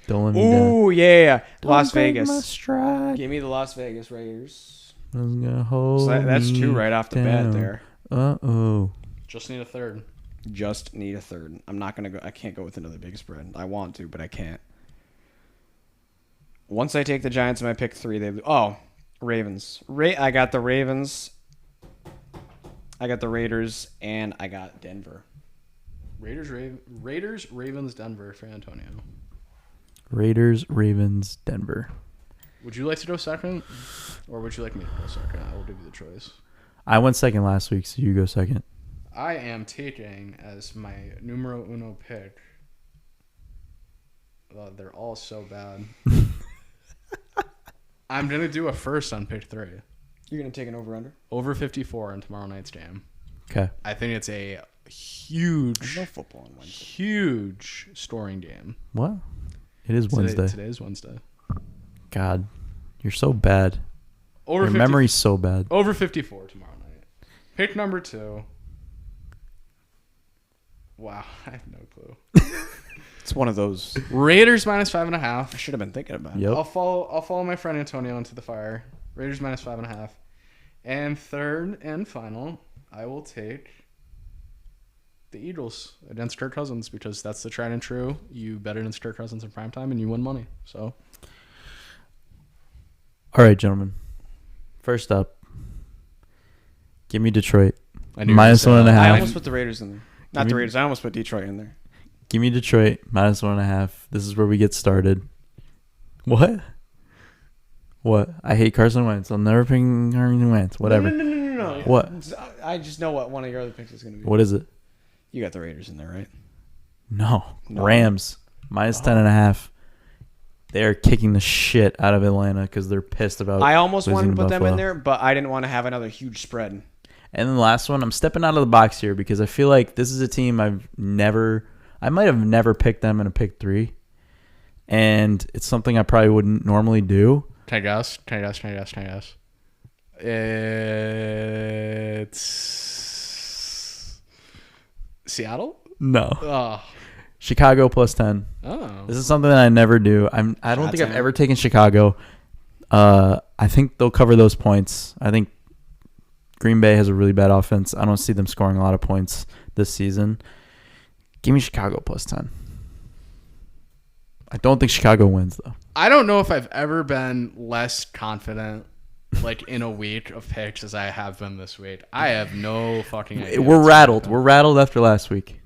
[SPEAKER 1] Don't let me down.
[SPEAKER 3] Ooh yeah, Las
[SPEAKER 1] Don't break my
[SPEAKER 3] Vegas.
[SPEAKER 1] stride.
[SPEAKER 3] Give me the Las Vegas Raiders.
[SPEAKER 1] Was gonna hold
[SPEAKER 3] So that's 2
[SPEAKER 1] me
[SPEAKER 3] right off the
[SPEAKER 1] down.
[SPEAKER 3] bat there.
[SPEAKER 1] Uh-oh.
[SPEAKER 2] Just need a third.
[SPEAKER 3] Just need a third. I'm not gonna go. I can't go with another big spread. I want to, but I can't. Once I take the Giants in my pick 3, Ravens. I got the Ravens. I got the Raiders, and I got Denver.
[SPEAKER 2] Raiders, Ravens, Denver for Antonio.
[SPEAKER 1] Raiders, Ravens, Denver.
[SPEAKER 2] Would you like to go second? Or would you like me to go second? I will give you the choice.
[SPEAKER 1] I went second last week, so you go second.
[SPEAKER 2] I am taking as my numero uno pick. They're all so bad. I'm going to do a first on pick 3.
[SPEAKER 3] You're gonna take an over/under?
[SPEAKER 2] Over 54 in tomorrow night's game.
[SPEAKER 1] Okay.
[SPEAKER 2] I think it's a
[SPEAKER 3] There's
[SPEAKER 2] huge,
[SPEAKER 3] no football on Wednesday.
[SPEAKER 2] huge scoring game.
[SPEAKER 1] What? It is Wednesday.
[SPEAKER 2] Today is Wednesday.
[SPEAKER 1] God, you're so bad.
[SPEAKER 2] Over
[SPEAKER 1] Your
[SPEAKER 2] 50
[SPEAKER 1] memory's so bad.
[SPEAKER 2] Over 54 tomorrow night. Pick number 2. Wow, I have no clue.
[SPEAKER 3] It's one of those.
[SPEAKER 2] Raiders minus 5.5.
[SPEAKER 3] I should have been thinking about it.
[SPEAKER 1] Yep.
[SPEAKER 2] I'll follow my friend Antonio into the fire. Raiders minus 5.5. And third and final, I will take the Eagles against Kirk Cousins because that's the tried and true. You bet against Kirk Cousins in primetime and you win money. So,
[SPEAKER 1] All right, gentlemen. First up, give me Detroit.
[SPEAKER 2] I knew you were
[SPEAKER 1] Minus
[SPEAKER 2] gonna say
[SPEAKER 1] 1.5.
[SPEAKER 2] that.
[SPEAKER 3] I almost put the Raiders in there. Not the Raiders. I almost put Detroit in there.
[SPEAKER 1] Give me Detroit. Minus 1.5. This is where we get started. What? What? I hate Carson Wentz. I'll never pick Carson Wentz. Whatever.
[SPEAKER 3] No.
[SPEAKER 1] What?
[SPEAKER 3] I just know what one of your other picks is going to be.
[SPEAKER 1] What is it?
[SPEAKER 3] You got the Raiders in there, right?
[SPEAKER 1] No.
[SPEAKER 3] No.
[SPEAKER 1] Rams. Minus 10.5. They're kicking the shit out of Atlanta because they're pissed about.
[SPEAKER 3] I almost
[SPEAKER 1] losing
[SPEAKER 3] wanted to put them in
[SPEAKER 1] Buffalo.
[SPEAKER 3] there, but I didn't want to have another huge spread.
[SPEAKER 1] And then the last one, I'm stepping out of the box here because I feel like this is a team I might have never picked them in a pick 3, and it's something I probably wouldn't normally do.
[SPEAKER 2] Can I guess? It's Seattle?
[SPEAKER 1] No,
[SPEAKER 2] Oh.
[SPEAKER 1] Chicago plus 10.
[SPEAKER 2] Oh.
[SPEAKER 1] This is something that I never do. I don't think I've
[SPEAKER 3] Shot-town.
[SPEAKER 1] ever taken Chicago. I think they'll cover those points. I think Green Bay has a really bad offense. I don't see them scoring a lot of points this season. Give me Chicago plus 10. I don't think Chicago wins, though.
[SPEAKER 2] I don't know if I've ever been less confident like in a week of picks as I have been this week. I have no fucking idea.
[SPEAKER 1] We're
[SPEAKER 2] what's
[SPEAKER 1] rattled.
[SPEAKER 2] gonna
[SPEAKER 1] We're rattled after last week.
[SPEAKER 2] happen.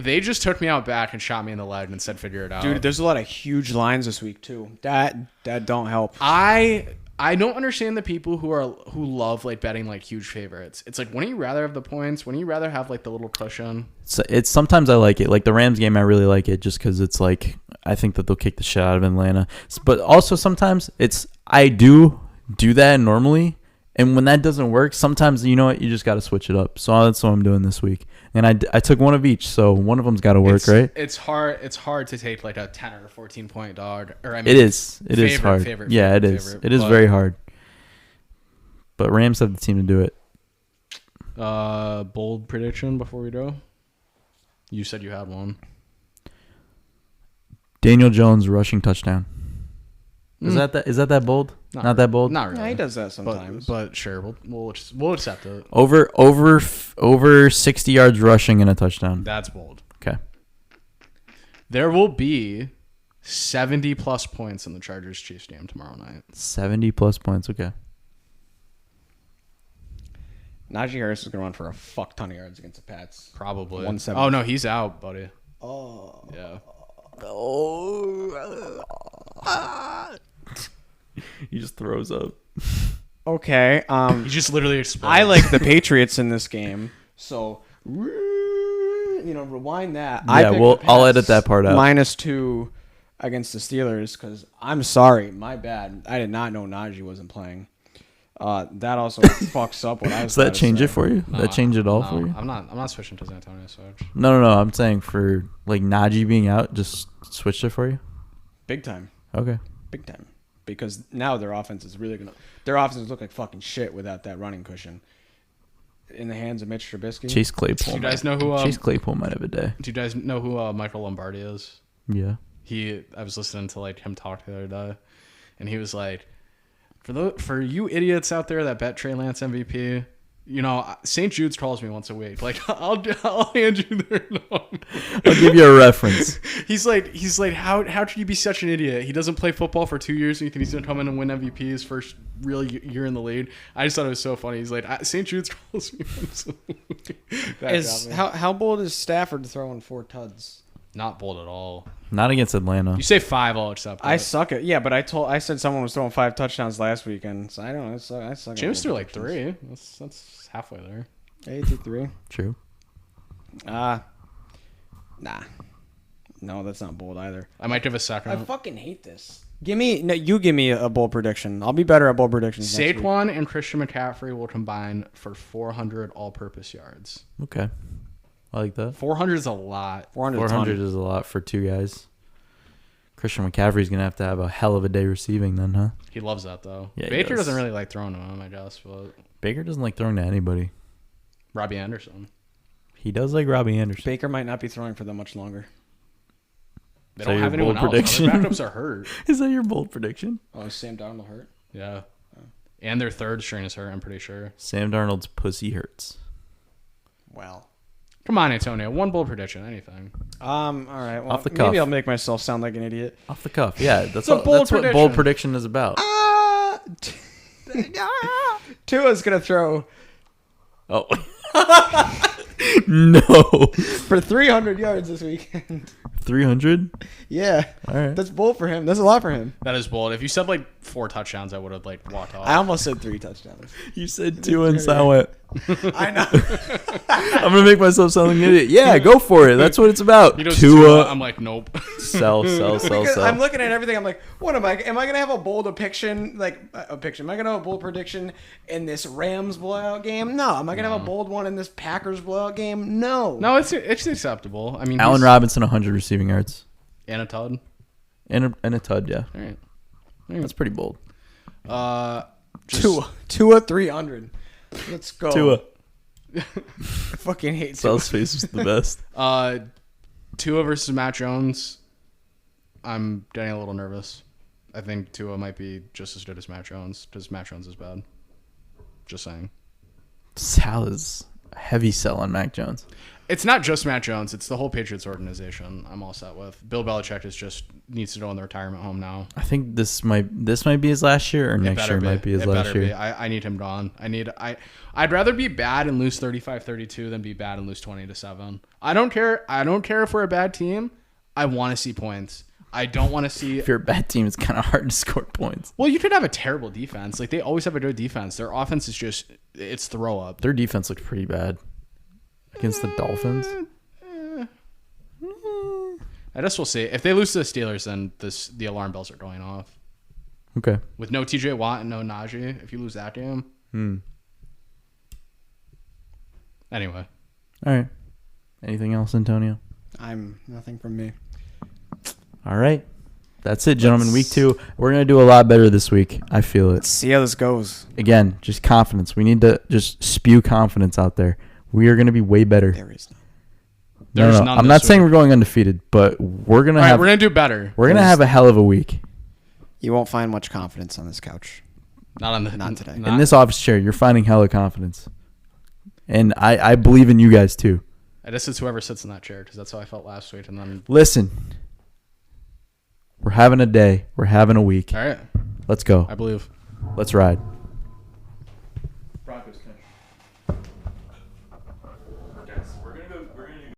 [SPEAKER 2] They just took me out back and shot me in the leg and said figure it out.
[SPEAKER 3] Dude, there's a lot of huge lines this week too. That don't help.
[SPEAKER 2] I don't understand the people who love like betting like huge favorites. It's like, wouldn't you rather have the points? Wouldn't you rather have like the little cushion?
[SPEAKER 1] So it's sometimes I like it. Like the Rams game, I really like it just because it's like I think that they'll kick the shit out of Atlanta. But also sometimes I do that normally, and when that doesn't work, sometimes you know what, you just got to switch it up. So that's what I'm doing this week, and I took one of each, so one of them's got to work, right?
[SPEAKER 2] It's hard to take like a 10 or 14 point dog. Or I mean,
[SPEAKER 1] It is
[SPEAKER 2] favorite,
[SPEAKER 1] hard.
[SPEAKER 2] favorite,
[SPEAKER 1] yeah,
[SPEAKER 2] favorite,
[SPEAKER 1] it is.
[SPEAKER 2] favorite,
[SPEAKER 1] It is
[SPEAKER 2] but-
[SPEAKER 1] very hard. But Rams have the team to do it.
[SPEAKER 2] Bold prediction before we go. You said you had one.
[SPEAKER 1] Daniel Jones rushing touchdown. Is that that bold? Not that bold.
[SPEAKER 2] Not really.
[SPEAKER 3] Yeah, he does that sometimes.
[SPEAKER 2] But sure, we'll accept it.
[SPEAKER 1] Over 60 yards rushing and a touchdown.
[SPEAKER 2] That's bold.
[SPEAKER 1] Okay.
[SPEAKER 2] There will be 70 plus points in the Chargers Chiefs game tomorrow night.
[SPEAKER 1] 70 plus points. Okay.
[SPEAKER 3] Najee Harris is going to run for a fuck ton of yards against the Pats.
[SPEAKER 2] Probably.
[SPEAKER 3] 170.
[SPEAKER 2] Oh no, he's out, buddy.
[SPEAKER 3] Oh.
[SPEAKER 2] Yeah.
[SPEAKER 1] He just throws up.
[SPEAKER 3] Okay.
[SPEAKER 2] He just literally exploded.
[SPEAKER 3] I like the Patriots in this game, so rewind that. I
[SPEAKER 1] Yeah,
[SPEAKER 3] picked
[SPEAKER 1] well,
[SPEAKER 3] the
[SPEAKER 1] I'll
[SPEAKER 3] Pats
[SPEAKER 1] edit that part out.
[SPEAKER 3] -2 against the Steelers because I'm sorry, my bad. I did not know Najee wasn't playing. That also fucks up what I was.
[SPEAKER 1] Does that
[SPEAKER 3] about to
[SPEAKER 1] change
[SPEAKER 3] say.
[SPEAKER 1] it for you? That change it all
[SPEAKER 2] No,
[SPEAKER 1] for you?
[SPEAKER 2] I'm not switching to San Antonio switch.
[SPEAKER 1] No. I'm saying for like Najee being out, just switched it for you.
[SPEAKER 3] Big time,
[SPEAKER 1] Okay.
[SPEAKER 3] big time. Because now their offense is really gonna. Their offenses look like fucking shit without that running cushion. In the hands of Mitch Trubisky.
[SPEAKER 1] Chase Claypool.
[SPEAKER 2] Do you guys know who?
[SPEAKER 1] Chase Claypool might have a day.
[SPEAKER 2] Do you guys know who Michael Lombardi is?
[SPEAKER 1] Yeah.
[SPEAKER 2] I was listening to like him talk the other day, and he was like, for you idiots out there that bet Trey Lance MVP, St. Jude's calls me once a week. Like I'll hand you their number.
[SPEAKER 1] I'll give you a reference.
[SPEAKER 2] He's like, how could you be such an idiot? He doesn't play football for 2 years, and you think he's gonna come in and win MVP his first real year in the league? I just thought it was so funny. He's like, St. Jude's calls me once a week. That got me.
[SPEAKER 3] How bold is Stafford throwing 4 tuds?
[SPEAKER 2] Not bold at all.
[SPEAKER 1] Not against Atlanta.
[SPEAKER 2] You say 5, I'll accept.
[SPEAKER 3] I
[SPEAKER 2] it.
[SPEAKER 3] suck at I said someone was throwing 5 touchdowns last weekend, so I don't know. I suck.
[SPEAKER 2] James
[SPEAKER 3] at
[SPEAKER 2] threw like 3. That's halfway there.
[SPEAKER 3] 83.
[SPEAKER 1] True.
[SPEAKER 3] Nah. No, that's not bold either.
[SPEAKER 2] I might give a second.
[SPEAKER 3] I fucking hate this. Give me a bold prediction. I'll be better at bold predictions next week.
[SPEAKER 2] Saquon and Christian McCaffrey will combine for 400 all-purpose yards.
[SPEAKER 1] Okay. I like that.
[SPEAKER 2] 400 is a lot.
[SPEAKER 1] 400 is a lot for 2 guys. Christian McCaffrey's going to have a hell of a day receiving then, huh?
[SPEAKER 2] He loves that, though.
[SPEAKER 1] Yeah, he
[SPEAKER 2] Baker
[SPEAKER 1] does.
[SPEAKER 2] doesn't really like throwing to him, I guess, but
[SPEAKER 1] Baker doesn't like throwing to anybody.
[SPEAKER 2] Robbie Anderson.
[SPEAKER 1] He does like Robbie Anderson.
[SPEAKER 3] Baker might not be throwing for that much longer.
[SPEAKER 2] They
[SPEAKER 1] Is
[SPEAKER 2] don't
[SPEAKER 1] that
[SPEAKER 2] have
[SPEAKER 1] your
[SPEAKER 2] anyone
[SPEAKER 1] bold
[SPEAKER 2] else.
[SPEAKER 1] prediction?
[SPEAKER 2] Their backups are hurt.
[SPEAKER 1] Is that your bold prediction?
[SPEAKER 3] Oh, is Sam Darnold hurt?
[SPEAKER 2] Yeah. And their third string is hurt, I'm pretty sure.
[SPEAKER 1] Sam Darnold's pussy hurts.
[SPEAKER 3] Well.
[SPEAKER 2] Come on, Antonio. One bold prediction, anything.
[SPEAKER 3] All right. Well,
[SPEAKER 1] Off the cuff.
[SPEAKER 3] maybe I'll make myself sound like an idiot.
[SPEAKER 1] Off the cuff. Yeah, that's,
[SPEAKER 2] a
[SPEAKER 1] what,
[SPEAKER 2] bold
[SPEAKER 1] that's what bold
[SPEAKER 2] prediction.
[SPEAKER 1] prediction is about.
[SPEAKER 3] Tua's gonna throw
[SPEAKER 1] Oh. No.
[SPEAKER 3] for 300 yards this weekend.
[SPEAKER 1] 300?
[SPEAKER 3] Yeah,
[SPEAKER 1] All right.
[SPEAKER 3] that's bold for him. That's a lot for him.
[SPEAKER 2] That is bold. If you said like 4 touchdowns, I would have like walked off.
[SPEAKER 3] I almost said 3 touchdowns.
[SPEAKER 1] You said 2 and so I went,
[SPEAKER 3] I know.
[SPEAKER 1] I'm gonna make myself sound like an idiot. Yeah, go for it. That's what it's about.
[SPEAKER 2] He knows
[SPEAKER 1] Tua,
[SPEAKER 2] I'm like, nope.
[SPEAKER 1] sell.
[SPEAKER 3] Because I'm looking at everything. I'm like, what am I? Am I gonna have a bold depiction? Like a picture? Am I gonna have a bold prediction in this Rams blowout game? No. Am I gonna have a bold one in this Packers blowout game? No.
[SPEAKER 2] No, it's acceptable. I mean,
[SPEAKER 1] Allen Robinson 100 receiving yards
[SPEAKER 2] and a Todd.
[SPEAKER 1] and a tud. Yeah,
[SPEAKER 2] All right.
[SPEAKER 1] that's pretty bold.
[SPEAKER 3] Tua 300. Let's go.
[SPEAKER 1] Tua.
[SPEAKER 3] I fucking hate Tua.
[SPEAKER 1] Sal's face is the best.
[SPEAKER 2] Tua versus Matt Jones. I'm getting a little nervous. I think Tua might be just as good as Matt Jones because Matt Jones is bad. Just saying.
[SPEAKER 1] Sal is a heavy sell on Mac Jones.
[SPEAKER 2] It's not just Matt Jones. It's the whole Patriots organization I'm all set with. Bill Belichick needs to go in the retirement home now.
[SPEAKER 1] I think this might be his last year, or next year might be his last year.
[SPEAKER 2] I need him gone. I'd rather be bad and lose 35-32 than be bad and lose 20-7. I don't care if we're a bad team. I want to see points. I don't want to see.
[SPEAKER 1] If you're a bad team, it's kind of hard to score points.
[SPEAKER 2] Well, you could have a terrible defense. Like they always have a good defense. Their offense is it's throw up.
[SPEAKER 1] Their defense looked pretty bad against the Dolphins.
[SPEAKER 2] I guess we'll see. If they lose to the Steelers, then the alarm bells are going off.
[SPEAKER 1] Okay.
[SPEAKER 2] With no TJ Watt and no Najee, if you lose that game. Anyway.
[SPEAKER 1] All right. Anything else, Antonio?
[SPEAKER 3] Nothing from me.
[SPEAKER 1] All right. That's it, gentlemen. Week 2. We're going to do a lot better this week. I feel it.
[SPEAKER 3] Let's see how this goes.
[SPEAKER 1] Again, just confidence. We need to just spew confidence out there. We are going to be way better.
[SPEAKER 3] There is
[SPEAKER 1] No. I'm not saying we're going undefeated, but we're going to
[SPEAKER 2] we're going to do better.
[SPEAKER 1] We're going to have a hell of a week.
[SPEAKER 3] You won't find much confidence on this couch.
[SPEAKER 2] Not
[SPEAKER 3] today.
[SPEAKER 1] In this office chair, you're finding hella confidence. And I believe in you guys too.
[SPEAKER 2] I guess it's whoever sits in that chair because that's how I felt last week. And then
[SPEAKER 1] listen, we're having a day. We're having a week.
[SPEAKER 2] All right.
[SPEAKER 1] Let's go.
[SPEAKER 2] I believe.
[SPEAKER 1] Let's ride.